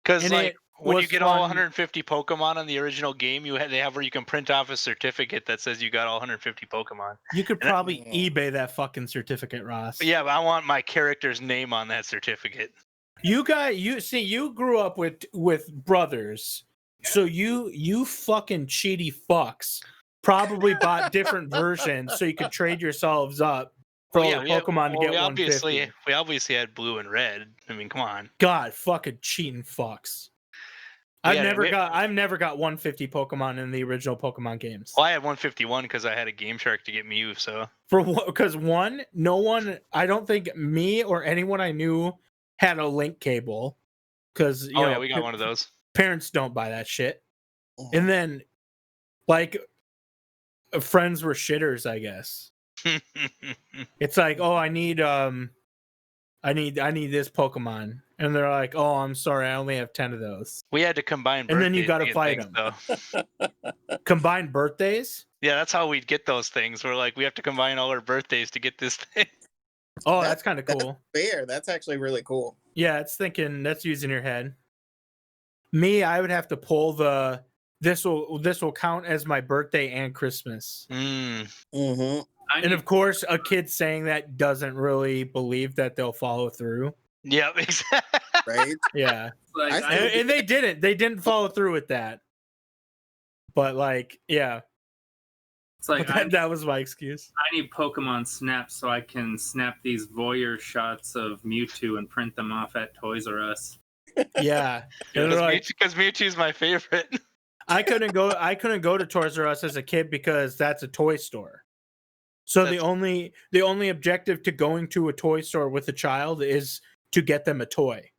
Because when you get all 150 Pokemon on the original game, they have where you can print off a certificate that says you got all 150 Pokemon. You could probably eBay that fucking certificate, Ross. Yeah, but I want my character's name on that certificate. You grew up with brothers, so you fucking cheaty fucks probably bought different versions so you could trade yourselves up for all the Pokemon to get 150. We obviously had blue and red. I mean, come on. God, fucking cheating fucks. I've never got 150 Pokemon in the original Pokemon games. Well, I had 151 because I had a Game Shark to get Mew. So because no one, I don't think me or anyone I knew had a link cable, because we got one of those. Parents don't buy that shit. And then like friends were shitters, I guess. It's like, oh, I need this Pokemon, and they're like, oh, I'm sorry, I only have 10 of those. We had to combine birthdays, and then you got to fight them. Combine birthdays? Yeah, that's how we'd get those things. We're like, we have to combine all our birthdays to get this thing. Oh, that's kind of cool. That's fair. That's actually really cool. Yeah, that's using your head. Me, I would have to pull this will count as my birthday and Christmas. Mm-hmm. And of course, a kid saying that doesn't really believe that they'll follow through. Yeah, exactly. Right? Yeah. And they didn't. They didn't follow through with that. But yeah. It's like that was my excuse. I need Pokemon Snap so I can snap these voyeur shots of Mewtwo and print them off at Toys R Us. Yeah, because Mewtwo's my favorite. I couldn't go to Toys R Us as a kid because that's a toy store. So the only objective to going to a toy store with a child is to get them a toy.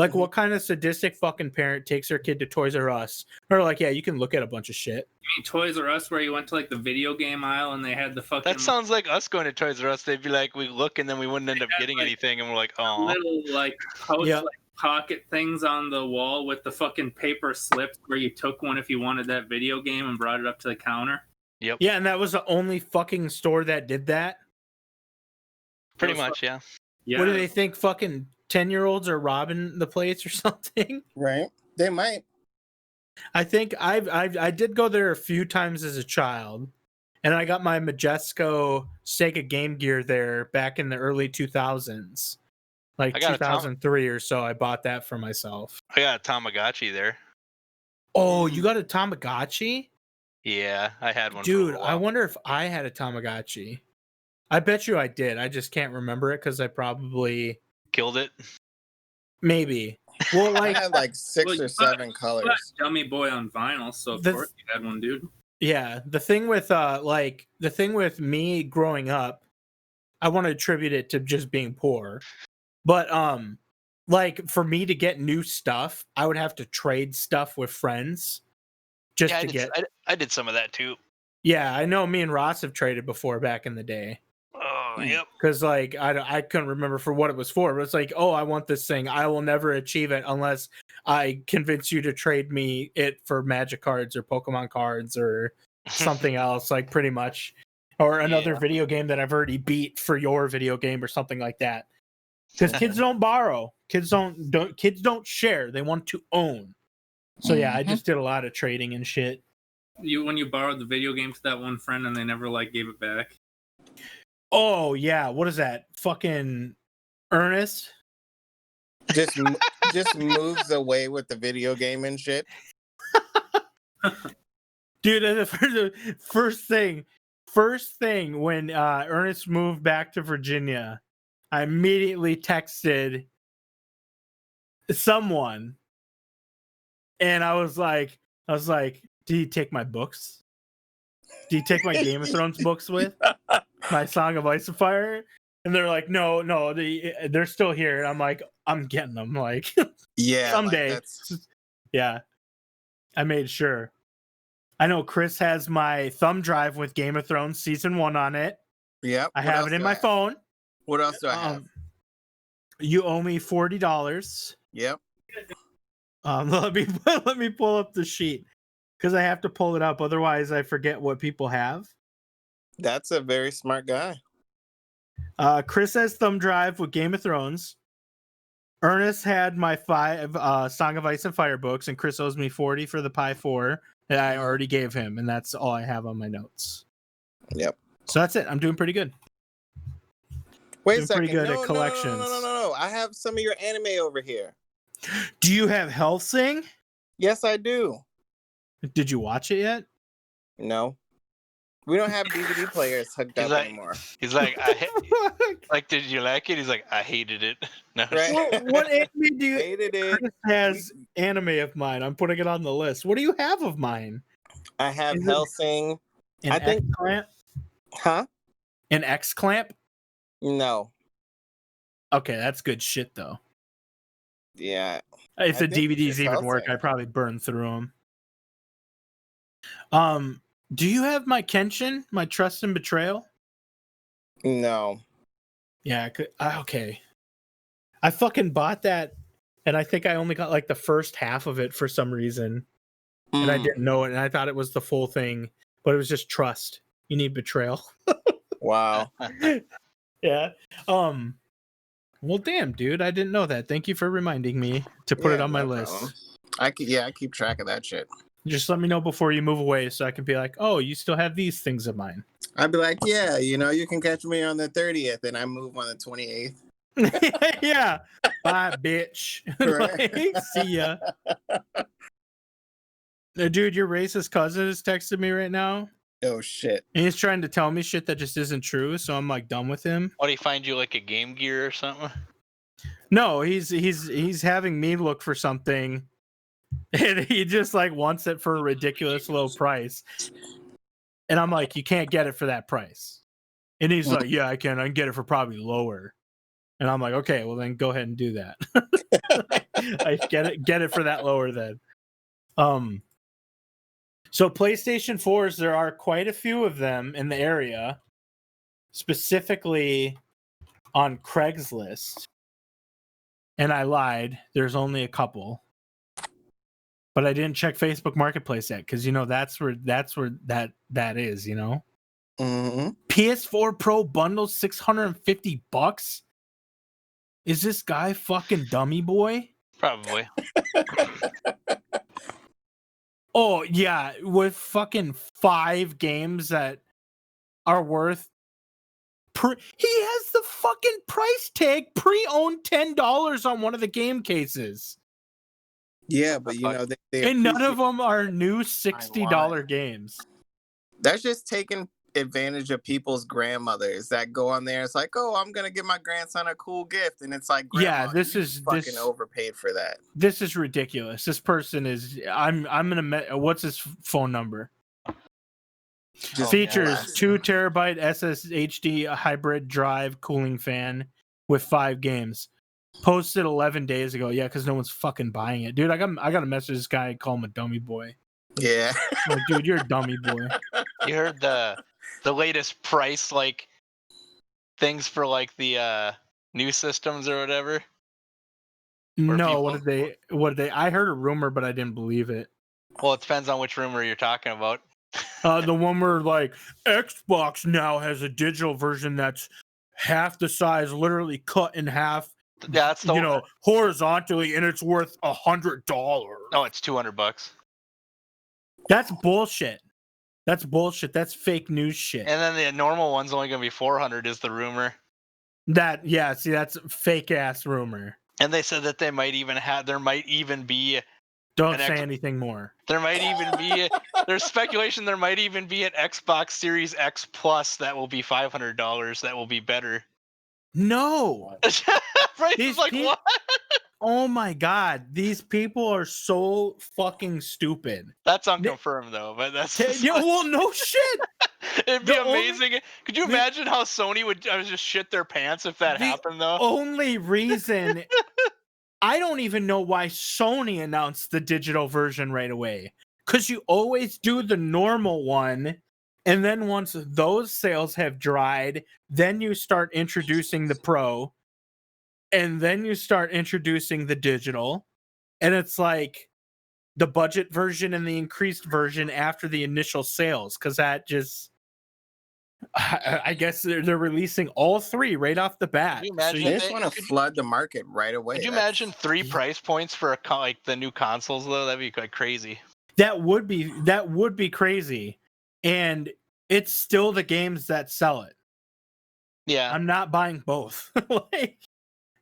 Like, what kind of sadistic fucking parent takes their kid to Toys R Us? Or like, yeah, you can look at a bunch of shit. You mean Toys R Us, where you went to like the video game aisle and they had the fucking That sounds like us going to Toys R Us. They'd be like, we look and then we wouldn't end up had, getting like, anything, and we're like, oh. little like pouch, Yep. like pocket things on the wall with the fucking paper slips where you took one if you wanted that video game and brought it up to the counter. Yep. Yeah, and that was the only fucking store that did that. Pretty much, yeah. Yeah. What do they think? Fucking 10-year-olds are robbing the plates or something? Right? They might. I think I did go there a few times as a child, and I got my Majesco Sega Game Gear there back in the early 2000s, like I got a 2003 or so. I bought that for myself. I got a Tamagotchi there. Oh, you got a Tamagotchi? Yeah, I had one. Dude, for a I while. wonder if I had a Tamagotchi. I bet you I did. I just can't remember it because I probably Killed it. maybe. Well, I like had like 6 Well, or you 7 You colors. got Dummy Boy on vinyl, so of The- course you had one, dude. yeah, the thing with me growing up, I want to attribute it to just being poor. But like for me to get new stuff, I would have to trade stuff with friends just Yeah, to get. I did some of that too. Yeah, I know me and Ross have traded before back in the day. Oh, Hmm. yep. Because like I couldn't remember for what it was for, but it's like, oh, I want this thing. I will never achieve it unless I convince you to trade me it for Magic cards or Pokemon cards or something else, like pretty much, or another Yeah. video game that I've already beat for your video game or something like that. Because kids don't borrow, kids don't share. They want to own. So yeah, I Mhm. just did a lot of trading and shit. When you borrowed the video game to that one friend and they never like gave it back. Oh yeah, what is that? Fucking Ernest? Just moves away with the video game and shit. Dude, the first thing when Ernest moved back to Virginia, I immediately texted someone, and I was like, "Did he take my books? Did he take my Game of Thrones books with my Song of Ice and Fire?" And they're like, "No, they're still here." And I'm like, "I'm getting them." Like, Yeah, someday. Like that's... Yeah, I made sure. I know Chris has my thumb drive with Game of Thrones season 1 on it. Yep. I What have else it in do my I have? phone. What else do I have? You owe me $40. Yep. Let me pull up the sheet because I have to pull it up. Otherwise, I forget what people have. That's a very smart guy. Chris has thumb drive with Game of Thrones. Ernest had my 5 Song of Ice and Fire books, and Chris owes me 40 for the Pi 4 that I already gave him, and that's all I have on my notes. Yep. So that's it. I'm doing pretty good. Wait a Doing second. pretty good No, at no, collections. No. I have some of your anime over here. Do you have Hellsing? Yes, I do. Did you watch it yet? No. We don't have DVD players hooked He's up like- anymore. He's like, like, did you like it? He's like, I hated it. No. Right. what anime do you Hated it. Chris has anime of mine? I'm putting it on the list. What do you have of mine? I have Is it- Hellsing. An I think- X clamp? Huh? An X clamp? No. Okay, that's good shit though. Yeah. If the I think it's DVDs just even work, Hellsing. I'd probably burn through them. Do you have my Kenshin, my Trust and Betrayal? No. Yeah, okay. I fucking bought that, and I think I only got like the first half of it for some reason, and I Mm. didn't know it, and I thought it was the full thing, but it was just trust. You need betrayal. Wow. Yeah. Well, damn, dude, I didn't know that. Thank you for reminding me to put it Yeah, on my no list. problem. I keep track of that shit. Just let me know before you move away so I can be like, oh, you still have these things of mine. I'd be like, yeah, you can catch me on the 30th, and I move on the 28th. Yeah. Bye, bitch. Right. Like, see ya. Dude, your racist cousin is texting me right now. Oh shit. And he's trying to tell me shit that just isn't true, so I'm like done with him. What, do you find you like a Game Gear or something? No, he's having me look for something, and he just like wants it for a ridiculous low price. And I'm like, you can't get it for that price. And he's like, yeah, I can get it for probably lower. And I'm like, okay, well then go ahead and do that. I get it for that lower then. So PlayStation 4s, there are quite a few of them in the area, specifically on Craigslist. And I lied. There's only a couple. But I didn't check Facebook Marketplace yet, because that's where that is, Mm-hmm. PS4 Pro bundle $650? Is this guy fucking dummy boy? Probably. Oh yeah, with fucking 5 games that are worth. He has the fucking price tag pre-owned $10 on one of the game cases. Yeah, but they And none appreciate- of them are new $60 games. That's just taking advantage of people's grandmothers that go on there. It's like, oh, I'm gonna give my grandson a cool gift, and it's like, Yeah, Grandma, this you is fucking overpaid for that. This is ridiculous. This person is. I'm gonna. What's his phone number? Just Features 2 terabyte SSHD hybrid drive cooling fan with 5 games. Posted 11 days ago. Yeah, because no one's fucking buying it, dude. I got to message this guy and call him a dummy boy. Yeah. Like, dude, you're a dummy boy. You heard the latest price things for the new systems or whatever? No, what did they? I heard a rumor, but I didn't believe it. Well, it depends on which rumor you're talking about. The one where like Xbox now has a digital version that's half the size, literally cut in half. Yeah, that's the horizontally, and it's worth $100. No, it's $200. That's bullshit. That's bullshit. That's fake news shit. And then the normal one's only gonna be $400 is the rumor. See, that's fake ass rumor. And they said that there might even be Don't say anything more. There might even be there's speculation there might even be an Xbox Series X Plus that will be $500 that will be better. No. Right? It's like what? Oh my god, these people are so fucking stupid. That's unconfirmed though, but that's well, no shit. It'd be amazing. Could you imagine how Sony would just shit their pants if that happened though? Only reason I don't even know why Sony announced the digital version right away. Because you always do the normal one, and then once those sales have dried, then you start introducing the Pro, and then you start introducing the digital, and it's like the budget version and the increased version after the initial sales, because that just... I guess they're releasing all 3 right off the bat. They just want to flood the market right away. Could you imagine 3 price points for the new consoles though? That'd be like crazy. That would be crazy, and it's still the games that sell it. Yeah, I'm not buying both.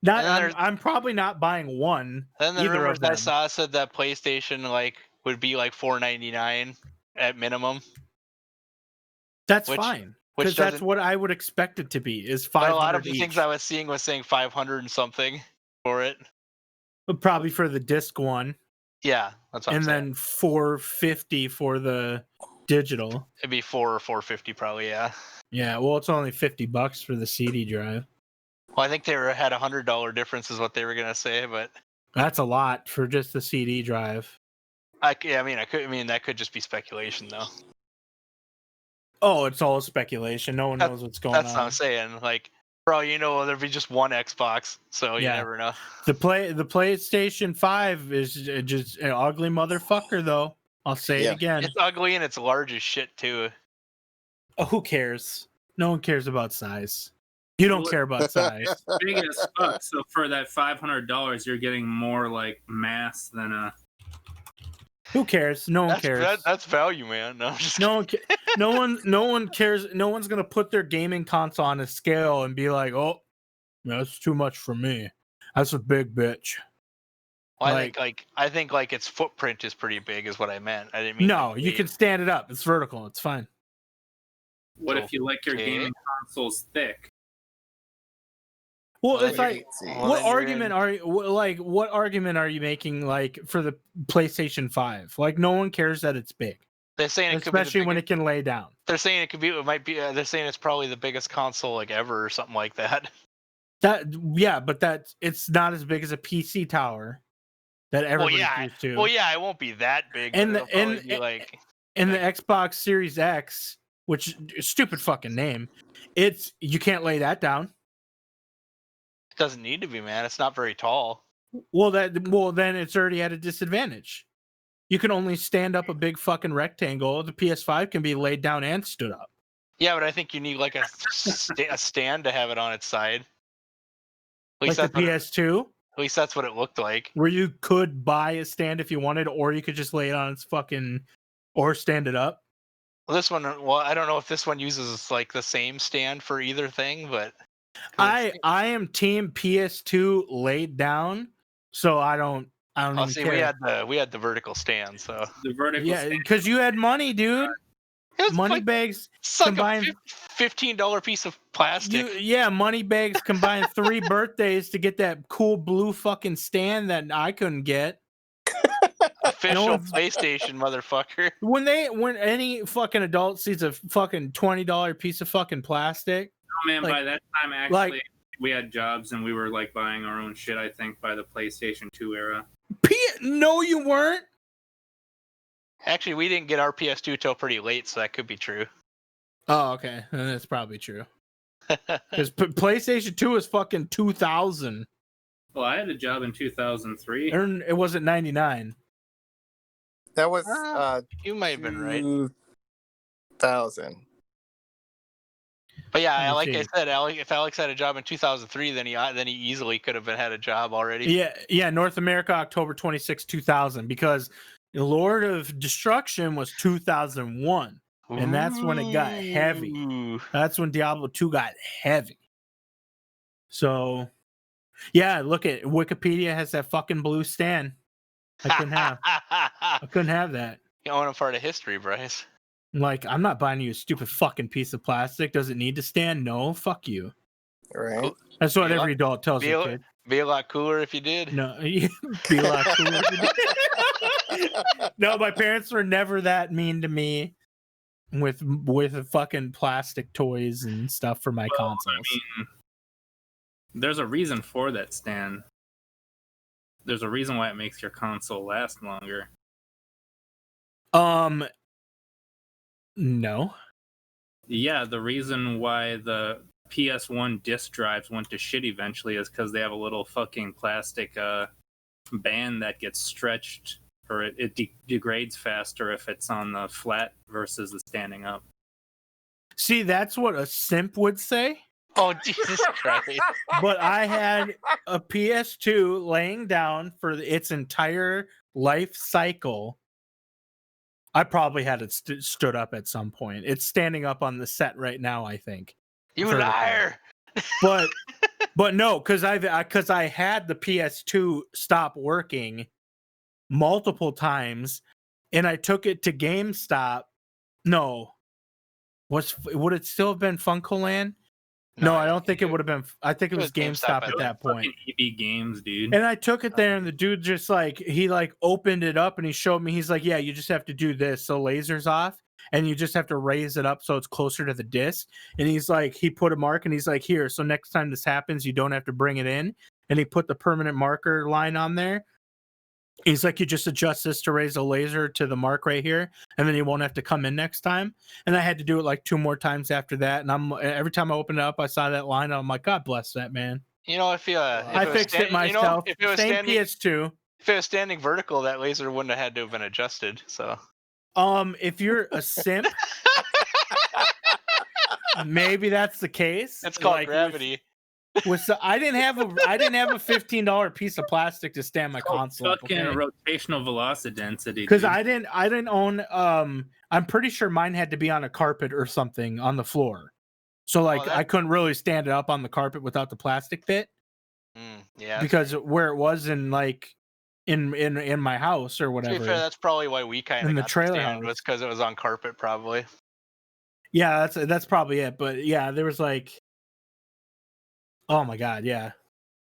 I'm probably not buying one. Then the either rumors of them. I saw said that PlayStation would be $499 at minimum. That's fine. Because that's what I would expect it to be. Is $500 a lot of the each. things I was seeing was saying 500 and something for it. But probably for the disc one. Yeah, that's what I'm saying. And then $450 for the digital. It'd be $4 or $450 probably. Yeah. Yeah. Well, it's only $50 for the CD drive. Well, I think they had $100 difference is what they were gonna say, but that's a lot for just the CD drive. I mean that could just be speculation though. Oh, it's all speculation. No one knows what's going on. That's what I'm saying. Like, bro, there'd be just one Xbox, so you never know. The PlayStation 5 is just an ugly motherfucker, though. I'll say it again. It's ugly and it's large as shit too. Oh, who cares? No one cares about size. You don't care about size. Big as fuck. So for that $500, you're getting more like mass than a. Who cares? No one cares. That's value, man. No, I'm just no one cares. No one's gonna put their gaming console on a scale and be like, "Oh, that's too much for me. That's a big bitch." Well, I think its footprint is pretty big, is what I meant. I didn't mean. No, you can stand it up. It's vertical. It's fine. What if you like your gaming consoles thick? Well, it's like, what argument are you making for the PlayStation 5? Like, no one cares that it's big. They're saying especially when it can lay down. They're saying they're saying it's probably the biggest console ever or something like that. But it's not as big as a PC tower. that everybody's used to. Well, yeah, it won't be that big. And But it'll probably be like the Xbox Series X, which is stupid fucking name, you can't lay that down. It doesn't need to be, man. It's not very tall. Well, then it's already at a disadvantage. You can only stand up a big fucking rectangle. The PS5 can be laid down and stood up. Yeah, but I think you need like a stand to have it on its side. At Like least the PS2, at least that's what it looked like. where you could buy a stand if you wanted, or you could just lay it on its fucking, or stand it up. Well, this one, I don't know if this one uses like the same stand for either thing, but I am team PS2 laid down, so I don't even see, care. we had the vertical stand, so The vertical. Yeah, because you had money, dude. Money like, bags it's like combined. a $15 piece of plastic. Money bags combined 3 birthdays to get that cool blue fucking stand that I couldn't get. Official PlayStation, motherfucker. When any fucking adult sees a fucking $20 piece of fucking plastic. Oh man, like- by that time actually we had jobs and we were like buying our own shit, I think, by the PlayStation 2 era. No, you weren't. Actually, we didn't get our PS2 till pretty late, so that could be true. Oh, okay. That's probably true. Because PlayStation 2 is fucking 2000. Well, I had a job in 2003. It wasn't 99. That was You might have been right. 2000. But yeah, Let me like see. I said, if Alex had a job in 2003, then he easily could have had a job already. Yeah, North America, October 26, 2000, because Lord of Destruction was 2001, and that's when it got heavy. Ooh. That's when Diablo 2 got heavy. So, yeah, look at Wikipedia has that fucking blue stand. I couldn't have that. You own a part of history, Bryce. Like, I'm not buying you a stupid fucking piece of plastic. Does it need to stand? No, fuck you. Right. That's what every adult tells Be their a, kid. be a lot cooler if you did. No, be a lot cooler. No, my parents were never that mean to me with fucking plastic toys and stuff for my consoles. I mean, there's a reason for that stand. There's a reason why it makes your console last longer. No. Yeah, the reason why the PS1 disc drives went to shit eventually is because they have a little fucking plastic band that gets stretched, or it degrades faster if it's on the flat versus the standing up. See, that's what a simp would say. Oh, Jesus Christ. But I had a PS2 laying down for its entire life cycle. I probably had it stood up at some point. It's standing up on the set right now, I think. You Vertical. liar. But no, because I had the PS2 stop working multiple times, and I took it to GameStop. No, would it still have been Funkoland? No, I don't think it would have been. I think it was GameStop at that point. EB Games, dude. And I took it there, and the dude just he opened it up, and he showed me. He's like, "Yeah, you just have to do this. So laser's off, and you just have to raise it up so it's closer to the disc." And he's like, he put a mark, and he's like, "Here, so next time this happens, you don't have to bring it in." And he put the permanent marker line on there. He's like, you just adjust this to raise a laser to the mark right here, and then you won't have to come in next time. And I had to do it like 2 more times after that. And every time I opened it up, I saw that line. And I'm like, God bless that man. You know, if I fixed it myself. If it was Same standing, PS2. if it was standing vertical, that laser wouldn't have had to have been adjusted. So, if you're a simp, maybe that's the case. it's called gravity. I didn't have a $15 piece of plastic to stand my console. Fucking rotational velocity density. Because I didn't own. I'm pretty sure mine had to be on a carpet or something on the floor. So I couldn't really stand it up on the carpet without the plastic bit. Yeah. Because where it was in my house or whatever. To be fair, that's probably why we kind of in the trailer house was because it was on carpet, probably. Yeah, that's probably it. But yeah, there was oh my god, yeah.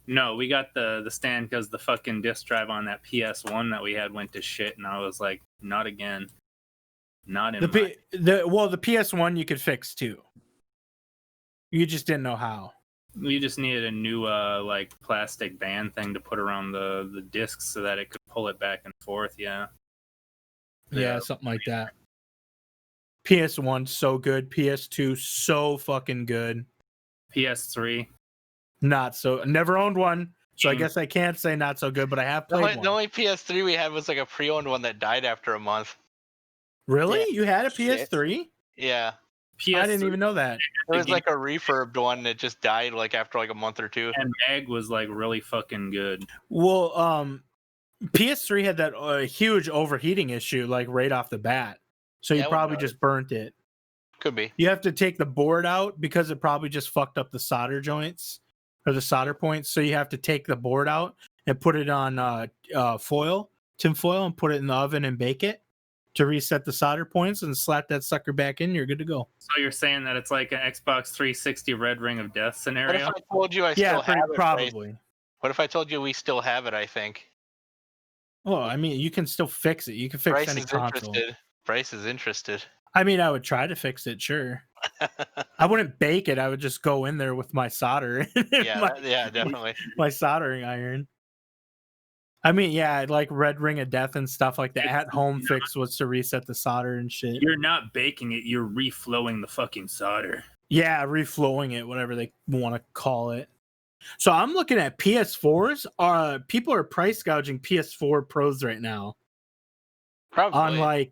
No, we got the stand because the fucking disc drive on that PS1 that we had went to shit, and I was like, not again. Not in the PS1 you could fix too. You just didn't know how. You just needed a new like plastic band thing to put around the disc so that it could pull it back and forth. Yeah. Yeah, something like that. PS1 so good. PS2 so fucking good. PS3. Not so. Never owned one, so I guess I can't say not so good. But I have played one. The only PS3 we had was like a pre-owned one that died after a month. Really? Yeah. You had a Shit. PS3? Yeah. PS3 I didn't even know that. It was like a refurbed one that just died like after like a month or two. and Mag was like really fucking good. Well, PS3 had that huge overheating issue like right off the bat, so Yeah, you I probably wouldn't know. just burnt it. Could be. You have to take the board out because it probably just fucked up the solder joints or the solder points. So you have to take the board out and put it on tin foil, and put it in the oven and bake it to reset the solder points and slap that sucker back in. You're good to go. So you're saying that it's like an Xbox 360 Red Ring of Death What if scenario? I told you I Yeah, still have it? Bryce? probably. What if I told you we still have it? I think. Well, I mean, you can still fix it. You can fix Bryce any is console. interested. Bryce is interested. I mean, I would try to fix it, sure. I wouldn't bake it. I would just go in there with my solder. Yeah, yeah, definitely. My soldering iron. I mean, yeah, like Red Ring of Death and stuff like the at-home fix was to reset the solder and shit. You're not baking it, you're reflowing the fucking solder. Yeah, reflowing it, whatever they want to call it. So I'm looking at PS4s. People are price gouging PS4 Pros right now. Probably.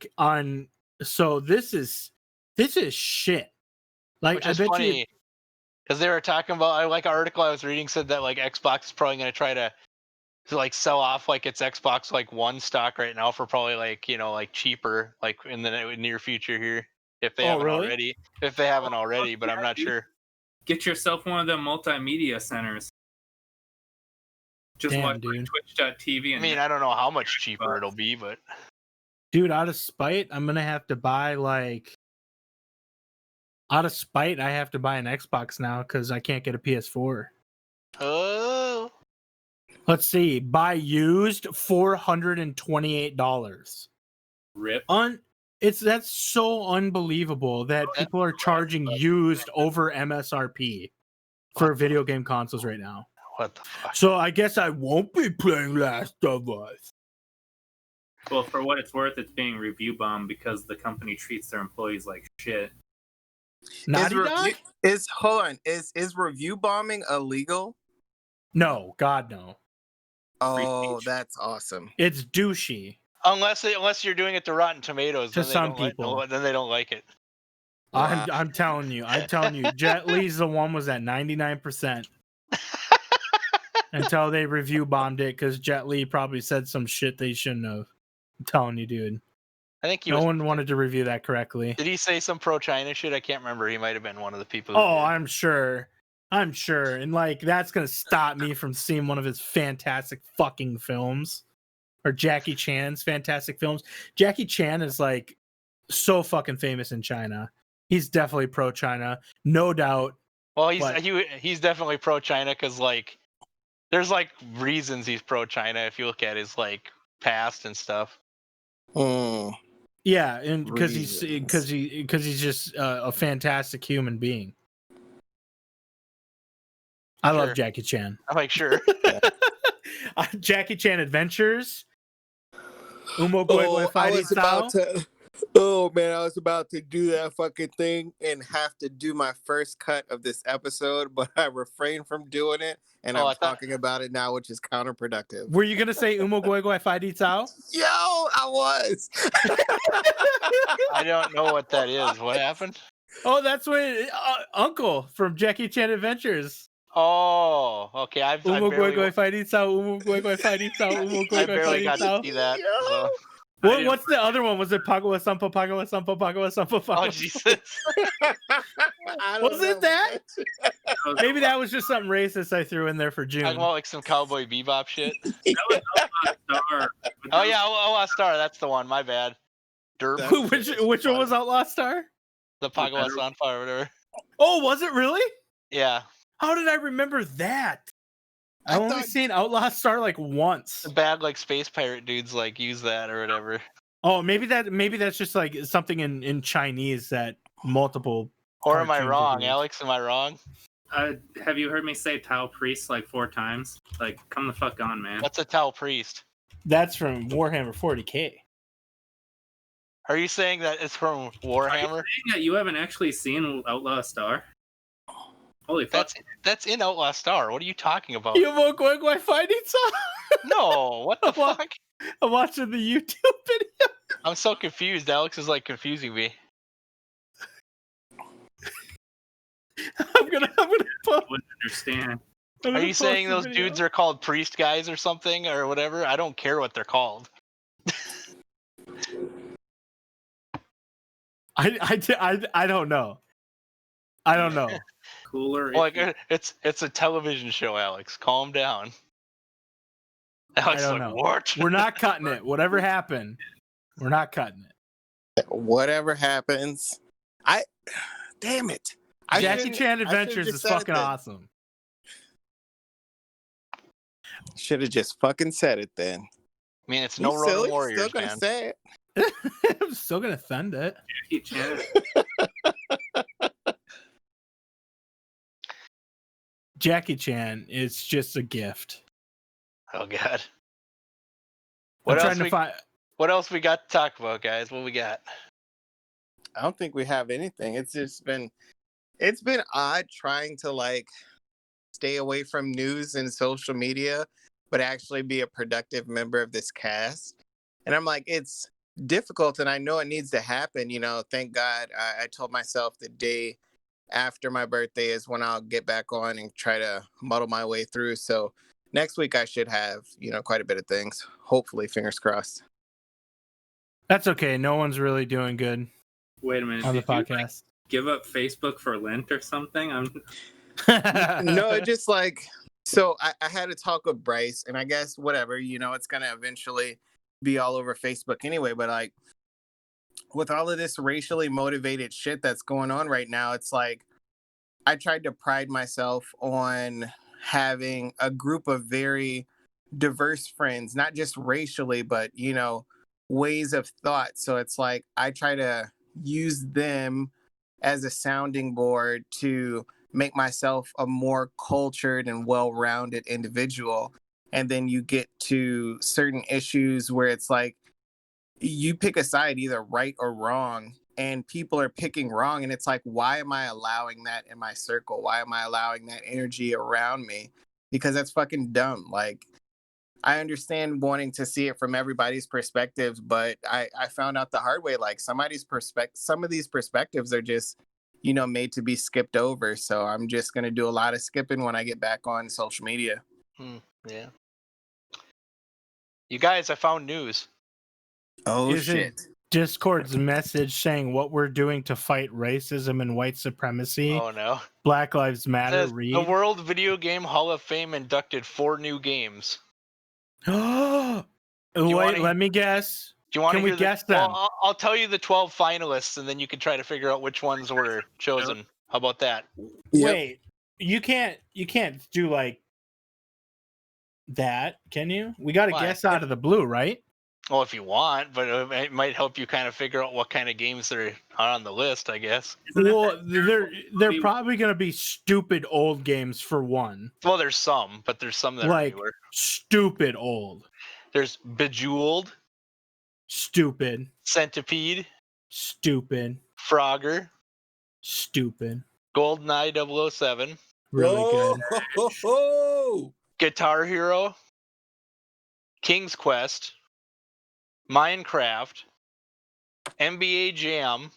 So this is shit. Like, Which I is bet funny you. because they were talking about like an article I was reading said that like Xbox is probably going to try to like sell off like its Xbox like One stock right now for probably like like cheaper like in the near future here if they Oh, haven't really? already. If they haven't already, but I'm not sure. Get yourself one of them multimedia centers. Just Damn, watch dude. like Twitch.tv. I And mean, I don't know how much cheaper it'll be, but Dude, out of spite, I'm gonna have to buy like. Out of spite, I have to buy an Xbox now because I can't get a PS4. oh, Let's see, buy used $428. rip. That's so unbelievable that people are charging used over MSRP for video game consoles right now. what the fuck? So I guess I won't be playing Last of Us. Well, for what it's worth, it's being review bombed because the company treats their employees like shit. Naughty Dog? Is review bombing illegal? No, God no. Oh, that's awesome. It's douchey. Unless you're doing it to Rotten Tomatoes, To then some they don't people. then they don't like it. Wow. I'm telling you. Jet Li's the one was at 99% until they review bombed it because Jet Li probably said some shit they shouldn't have. I'm telling you, dude. I think No one wanted to review that correctly. Did he say some pro-China shit? I can't remember. He might have been one of the people. Oh, I'm sure. And like that's gonna stop me from seeing one of his fantastic fucking films. Or Jackie Chan's fantastic films. Jackie Chan is like so fucking famous in China. He's definitely pro-China, no doubt. Well, he's definitely pro-China because like there's like reasons he's pro-China if you look at his like past and stuff. Yeah, and because he's just a fantastic human being. I love Jackie Chan. I'm like, sure. Jackie Chan Adventures. Oh man, I was about to do that fucking thing and have to do my first cut of this episode, but I refrained from doing it, and I'm talking about it now, which is counterproductive. Were you gonna say Umo Goi Goi Fai Di Cao? Yo, I was. I don't know what that is. What happened? Oh, that's what Uncle from Jackie Chan Adventures. Oh, okay. I barely got to see that. So. What's the other one? Was it Pagawa Sampa, Pagawa Sampa, Pagawa Sampa, Pagawa? Oh, Jesus. Was it that? Maybe that was just something racist I threw in there for June. Talking about like some Cowboy Bebop shit. That was Outlaw Star. Oh, yeah, Outlaw Star. That's the one. My bad. Derp. Which one was Outlaw Star? The Pagawa Sanpa or whatever. Oh, was it really? Yeah. How did I remember that? I've only seen Outlaw Star like once. The bad like space pirate dudes like use that or whatever. Oh, maybe that's just like something in Chinese that multiple. Or am I wrong, Alex? Am I wrong? Have you heard me say Tau Priest like 4 times? Like, come the fuck on, man. What's a Tau Priest? That's from Warhammer 40K. Are you saying that it's from Are you Warhammer? saying that you haven't actually seen Outlaw Star? Holy fuck. That's in Outlaw Star. What are you talking about? You won't go my fighting song? No, what the What? fuck? I'm watching the YouTube video. I'm so confused. Alex is like confusing me. I'm gonna I wouldn't understand. Are you saying those dudes are called priest guys or something or whatever? I don't care what they're called. I don't know. I don't know. Cooler. Like it's a television show, Alex. Calm down. Alex is don't like, know. what? We're not cutting it. Whatever happened, we're not cutting it. Whatever happens, damn it. Jackie Chan Adventures is fucking awesome. Should have just fucking said it then. I mean, it's You no Road silly? Warriors, Still gonna man. say it. I'm still gonna send it. Jackie Chan. Jackie Chan is just a gift. Oh god. I'm trying to find. What else we got to talk about, guys? What we got? I don't think we have anything. It's been odd trying to like stay away from news and social media, but actually be a productive member of this cast. And I'm like, it's difficult, and I know it needs to happen. You know, thank God I told myself the day after my birthday is when I'll get back on and try to muddle my way through. So next week I should have, quite a bit of things. Hopefully, fingers crossed. That's okay. No one's really doing good Wait a minute. on the Did you, like, podcast. give up Facebook for Lent or something? No, it just like, so I had a talk with Bryce, and I guess whatever, it's going to eventually be all over Facebook anyway. But like, with all of this racially motivated shit that's going on right now, it's like, I tried to pride myself on having a group of very diverse friends, not just racially, but, ways of thought. So it's like, I try to use them as a sounding board to make myself a more cultured and well-rounded individual. And then you get to certain issues where it's like, you pick a side, either right or wrong, and people are picking wrong. And it's like, why am I allowing that in my circle? Why am I allowing that energy around me? Because that's fucking dumb. Like, I understand wanting to see it from everybody's perspectives, but I found out the hard way, like some of these perspectives are just, made to be skipped over. So I'm just going to do a lot of skipping when I get back on social media. Yeah. You guys, I found news. Oh, Isn't shit. Discord's message saying what we're doing to fight racism and white supremacy. Oh no. Black Lives Matter. Says, Read. the World Video Game Hall of Fame inducted 4 new games. Wait, let me guess. Do you want Can to we hear guess the, them? Well, I'll tell you the 12 finalists, and then you can try to figure out which ones were chosen. How about that? Yep. Wait, you can't do like that, can you? We got to Why? guess out of the blue, right? Well, if you want, but it might help you kind of figure out what kind of games are on the list, I guess. Well, they're probably gonna be stupid old games for one. Well, there's some, but there's some that Like are newer. stupid old, There's Bejeweled, stupid, Centipede, stupid, Frogger, stupid. GoldenEye 007, Really good. Oh! Guitar Hero, King's Quest, Minecraft, NBA Jam,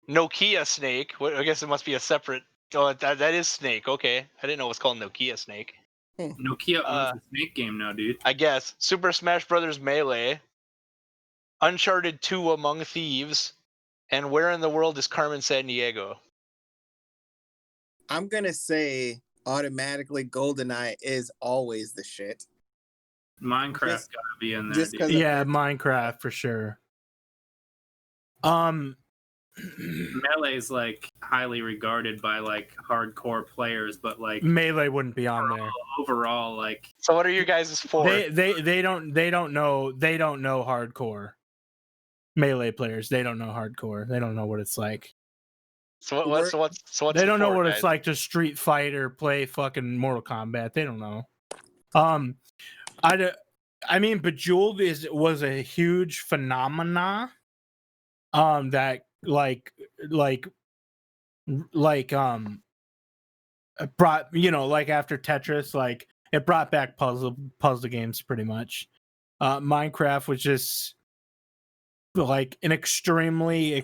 Nokia Snake. I guess it must be a separate. Oh, that is Snake. Okay, I didn't know it was called Nokia Snake. Nokia owns the Snake game now, dude. I guess Super Smash Brothers Melee, Uncharted 2 Among Thieves, and Where in the World is Carmen Sandiego? I'm going to say automatically GoldenEye is always the shit. Minecraft's gotta be in there. Dude. Yeah, Minecraft for sure. Melee's like highly regarded by like hardcore players, but like Melee wouldn't be on there. Overall, like. So what are you guys for? They don't know hardcore. Melee players, they don't know hardcore. They don't know what it's like. So what's They don't know before, what guys? it's like to Street Fighter play fucking Mortal Kombat. They don't know. I mean, Bejeweled was a huge phenomena. That brought, like after Tetris, like it brought back puzzle games pretty much. Minecraft was just like an extremely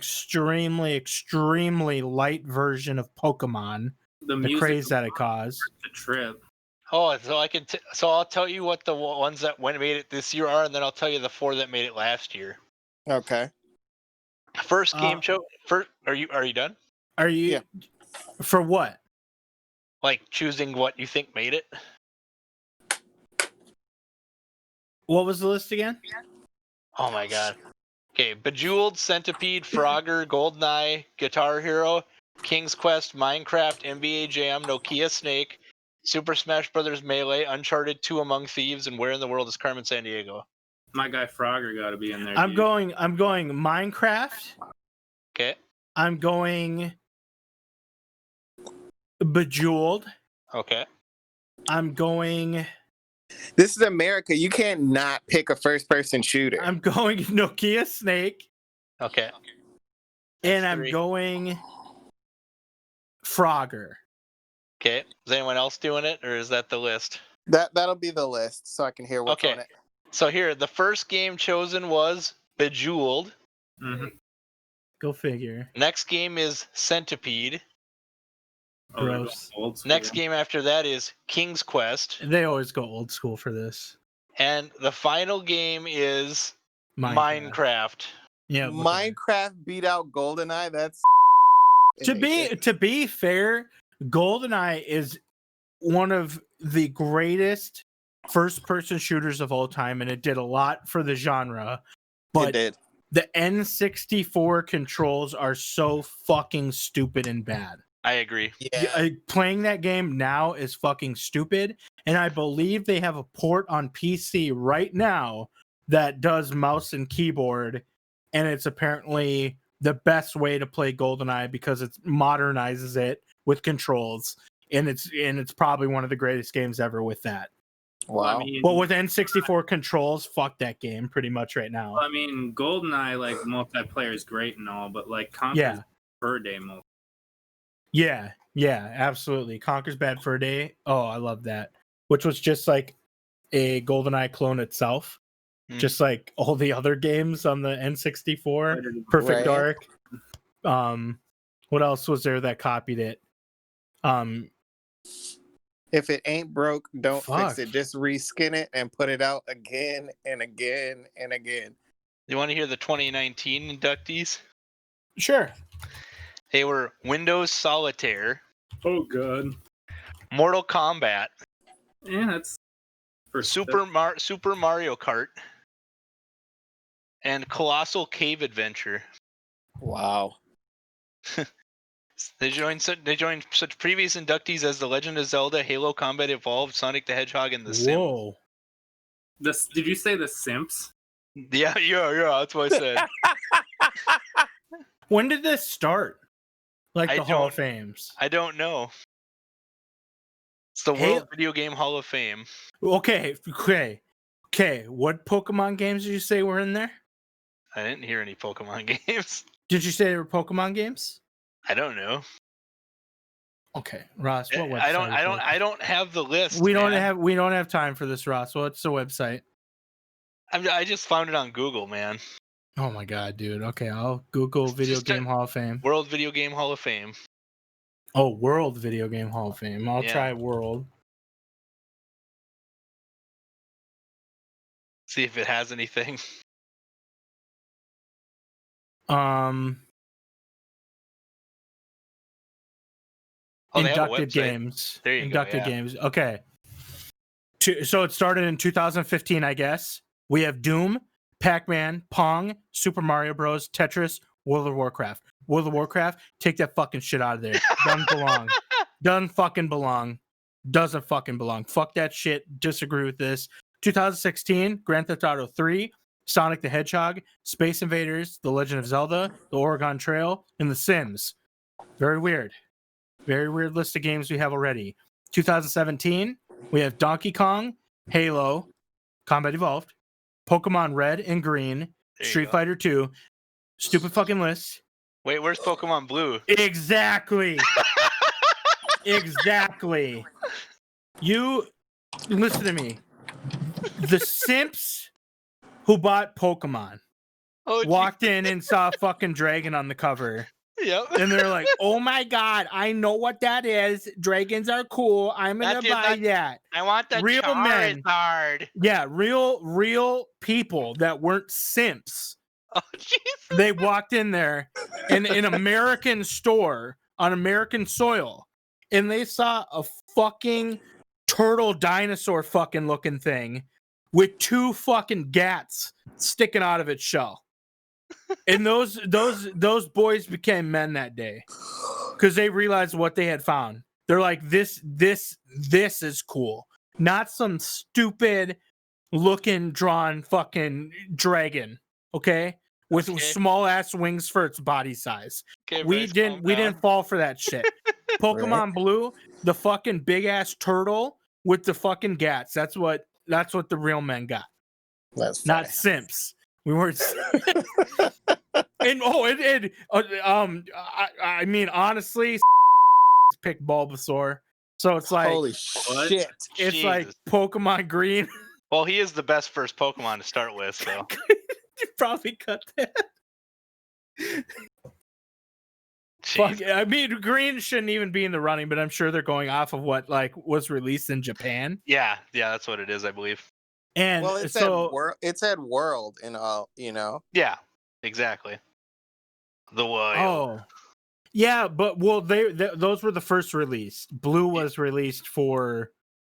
light version of Pokemon. The craze that it caused. The trip. Oh, so so I'll tell you what the ones that made it this year are, and then I'll tell you the 4 that made it last year. Okay. First game show. First, are you done? Are you? Yeah. For what? Like choosing what you think made it. What was the list again? Oh my god. Okay, Bejeweled, Centipede, Frogger, Goldeneye, Guitar Hero, King's Quest, Minecraft, NBA Jam, Nokia Snake, Super Smash Bros. Melee, Uncharted 2 Among Thieves, and Where in the World is Carmen Sandiego? My guy Frogger got to be in there. I'm going Minecraft. Okay. I'm going Bejeweled. Okay. I'm going. This is America. You can't not pick a first-person shooter. I'm going Nokia Snake. Okay. And That's I'm 3. going Frogger. Okay. Is anyone else doing it, or is that the list? That'll be the list, so I can hear what's on it. So here, the first game chosen was Bejeweled. Mm-hmm. Go figure. Next game is Centipede. Gross. Old school. Next game after that is King's Quest. They always go old school for this. And the final game is Minecraft. Yeah. Minecraft beat out GoldenEye. That's To be fair, GoldenEye is one of the greatest first-person shooters of all time, and it did a lot for the genre. But it did. The N64 controls are so fucking stupid and bad. I agree. Yeah. Playing that game now is fucking stupid, and I believe they have a port on PC right now that does mouse and keyboard, and it's apparently the best way to play GoldenEye because it modernizes it with controls, and it's probably one of the greatest games ever with that. Wow. I mean, But with N64 controls, fuck that game pretty much right now. I mean, GoldenEye, like, multiplayer is great and all, but, like, Conker's per day multiplayer. Yeah, absolutely. Conker's Bad Fur Day. Oh, I love that. Which was just like a GoldenEye clone itself. Just like all the other games on the N64. Perfect Dark. What else was there that copied it? If it ain't broke, don't Fuck. fix it. Just reskin it and put it out again and again and again. You want to hear the 2019 inductees? Sure. They were Windows Solitaire, Oh, God. Mortal Kombat, Yeah, that's... Super Mario Kart, and Colossal Cave Adventure. Wow. They joined such previous inductees as The Legend of Zelda, Halo Combat Evolved, Sonic the Hedgehog, and The Sims. Whoa. Did you say The Simps? Yeah, that's what I said. When did this start? Like the Hall of Fames? I don't know. It's the World Video Game Hall of Fame. Okay. What Pokemon games did you say were in there? I didn't hear any Pokemon games. Did you say they were Pokemon games? I don't know. Okay, Ross, what website? I don't have the list. We don't have time for this, Ross. What's the website? I just found it on Google, man. Oh my god, dude. Okay, I'll Google Video Game Hall of Fame. World Video Game Hall of Fame. Oh, World Video Game Hall of Fame. I'll try World. See if it has anything. Inducted games. There you Inducted go, games. Okay. So it started in 2015, I guess. We have Doom, Pac-Man, Pong, Super Mario Bros, Tetris, World of Warcraft. World of Warcraft, take that fucking shit out of there. Doesn't belong. Doesn't fucking belong. Doesn't fucking belong. Fuck that shit. Disagree with this. 2016, Grand Theft Auto 3, Sonic the Hedgehog, Space Invaders, The Legend of Zelda, The Oregon Trail, and The Sims. Very weird. Very weird list of games we have already. 2017, we have Donkey Kong, Halo, Combat Evolved, Pokemon Red and Green, There you Street go. Fighter 2. Stupid fucking list. Wait, where's Pokemon Blue? Exactly. Exactly. You listen to me. The simps who bought Pokemon Oh, walked in and saw a fucking dragon on the cover. Yep. And they're like, oh my God, I know what that is. Dragons are cool. I'm going to buy that. I want the Real men. Charizard. Yeah, real people that weren't simps. Oh, Jesus. They walked in there in an American store on American soil, and they saw a fucking turtle dinosaur fucking looking thing with 2 fucking gats sticking out of its shell. And those boys became men that day because they realized what they had found. They're like, this is cool. Not some stupid looking drawn fucking dragon, okay? With small ass wings for its body size. Okay, We Bryce, calm didn't down. fall for that shit. Pokemon Blue, the fucking big ass turtle with the fucking gats. That's what the real men got. That's Not funny. simps. We weren't. And I mean, honestly, pick Bulbasaur. So it's like, Holy shit. it's like Jesus. Pokemon Green. Well, he is the best first Pokemon to start with, so. You probably cut that. Jeez. Fuck, I mean, Green shouldn't even be in the running, but I'm sure they're going off of what like was released in Japan. Yeah, that's what it is, I believe. And Well, it said world and all, you know. Yeah, exactly. The wild. oh, yeah, but well, those were the first released. Blue was released for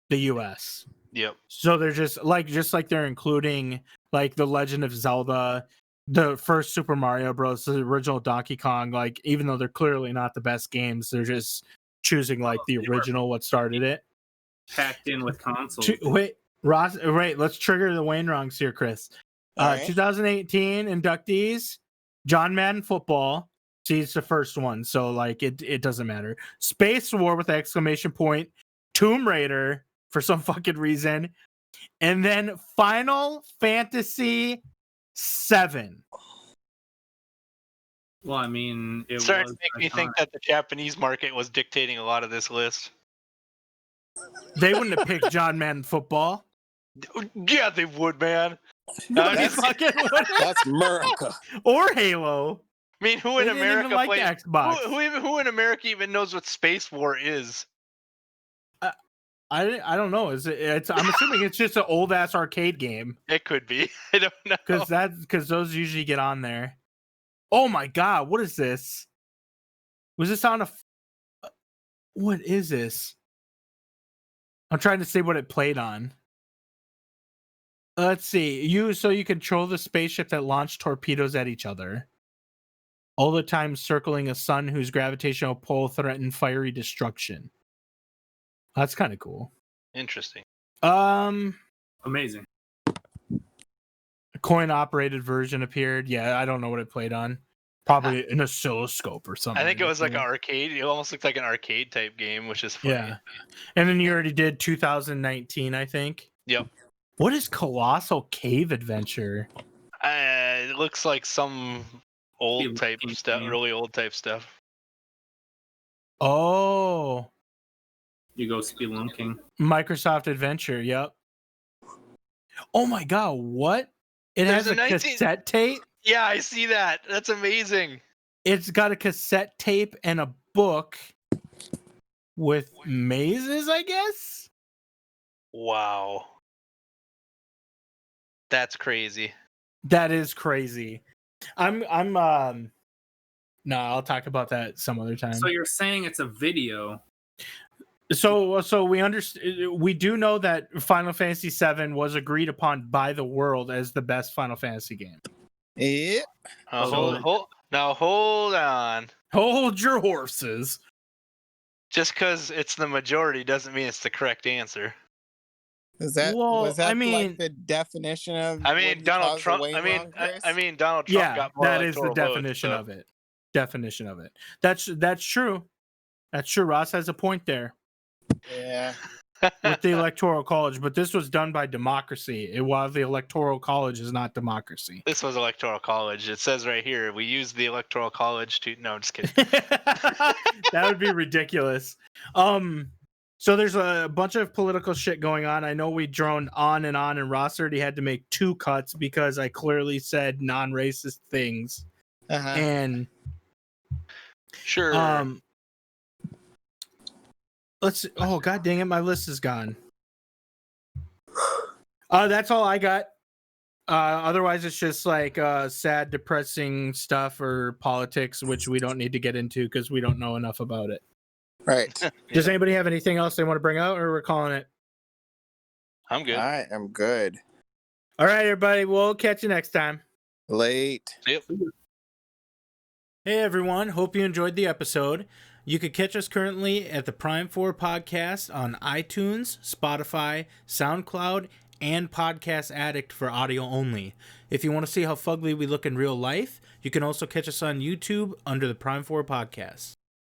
the U.S. Yep. So they're just like they're including like the Legend of Zelda, the first Super Mario Bros, the original Donkey Kong. Like, even though they're clearly not the best games, they're just choosing like the original, what started it. Packed in with consoles. Wait, Ross. Wait, let's trigger the Wayne wrongs here, Chris. All right. 2018 inductees: John Madden Football. See, it's the first one, so like it doesn't matter. Space War with exclamation point. Tomb Raider for some fucking reason, and then Final Fantasy 7. Well, I mean, it Starting was to make me think that the Japanese market was dictating a lot of this list. They wouldn't have picked John Madden Football. Yeah, they would, man. No, I they mean, fucking wouldn't. That's America. Or Halo. I mean, who They in didn't even America like plays? the Xbox. Who in America even knows what Space War is? I don't know. I'm assuming it's just an old ass arcade game. It could be. I don't know. Because those usually get on there. Oh my god, what is this? Was this on a? What is this? I'm trying to see what it played on. Let's see. You control the spaceship that launched torpedoes at each other, all the time circling a sun whose gravitational pull threatened fiery destruction. That's kind of cool. Interesting. amazing. A coin-operated version appeared. Yeah, I don't know what it played on. Probably an oscilloscope or something. I think it was like an arcade. It almost looked like an arcade type game, which is funny. Yeah. And then you already did 2019, I think. Yep. What is Colossal Cave Adventure? It looks like some old type Spelunking stuff, game. really old type stuff. Oh, You go spelunking. Microsoft Adventure. Yep. Oh my god, what? It There's has a 19 cassette tape. Yeah, I see that. That's amazing. It's got a cassette tape and a book with mazes, I guess. Wow. That's crazy. That is crazy. No, I'll talk about that some other time. So you're saying it's a video? So we do know that Final Fantasy VII was agreed upon by the world as the best Final Fantasy game. Yeah. Hold on. Hold your horses. Just because it's the majority doesn't mean it's the correct answer. Was that like the definition of? I mean, Donald Trump. Donald Trump Yeah, got more that is the electoral definition votes, of it. definition of it. That's true. That's true. Ross has a point there Yeah. with the Electoral College, but this was done by democracy. While the Electoral College is not democracy. This was Electoral College. It says right here, we use the Electoral College to. No, I'm just kidding. That would be ridiculous. So there's a bunch of political shit going on. I know we droned on, and Ross already had to make 2 cuts because I clearly said non-racist things. And sure. Let's. Oh, god dang it! My list is gone. That's all I got. Otherwise, it's just like sad, depressing stuff or politics, which we don't need to get into because we don't know enough about it. Right. Does anybody have anything else they want to bring out, or we're calling it? I'm good. I am good. All right, everybody. We'll catch you next time. Late. Yep. Hey, everyone. Hope you enjoyed the episode. You could catch us currently at the Prime 4 Podcast on iTunes, Spotify, SoundCloud, and Podcast Addict for audio only. If you want to see how fugly we look in real life, you can also catch us on YouTube under the Prime 4 Podcast.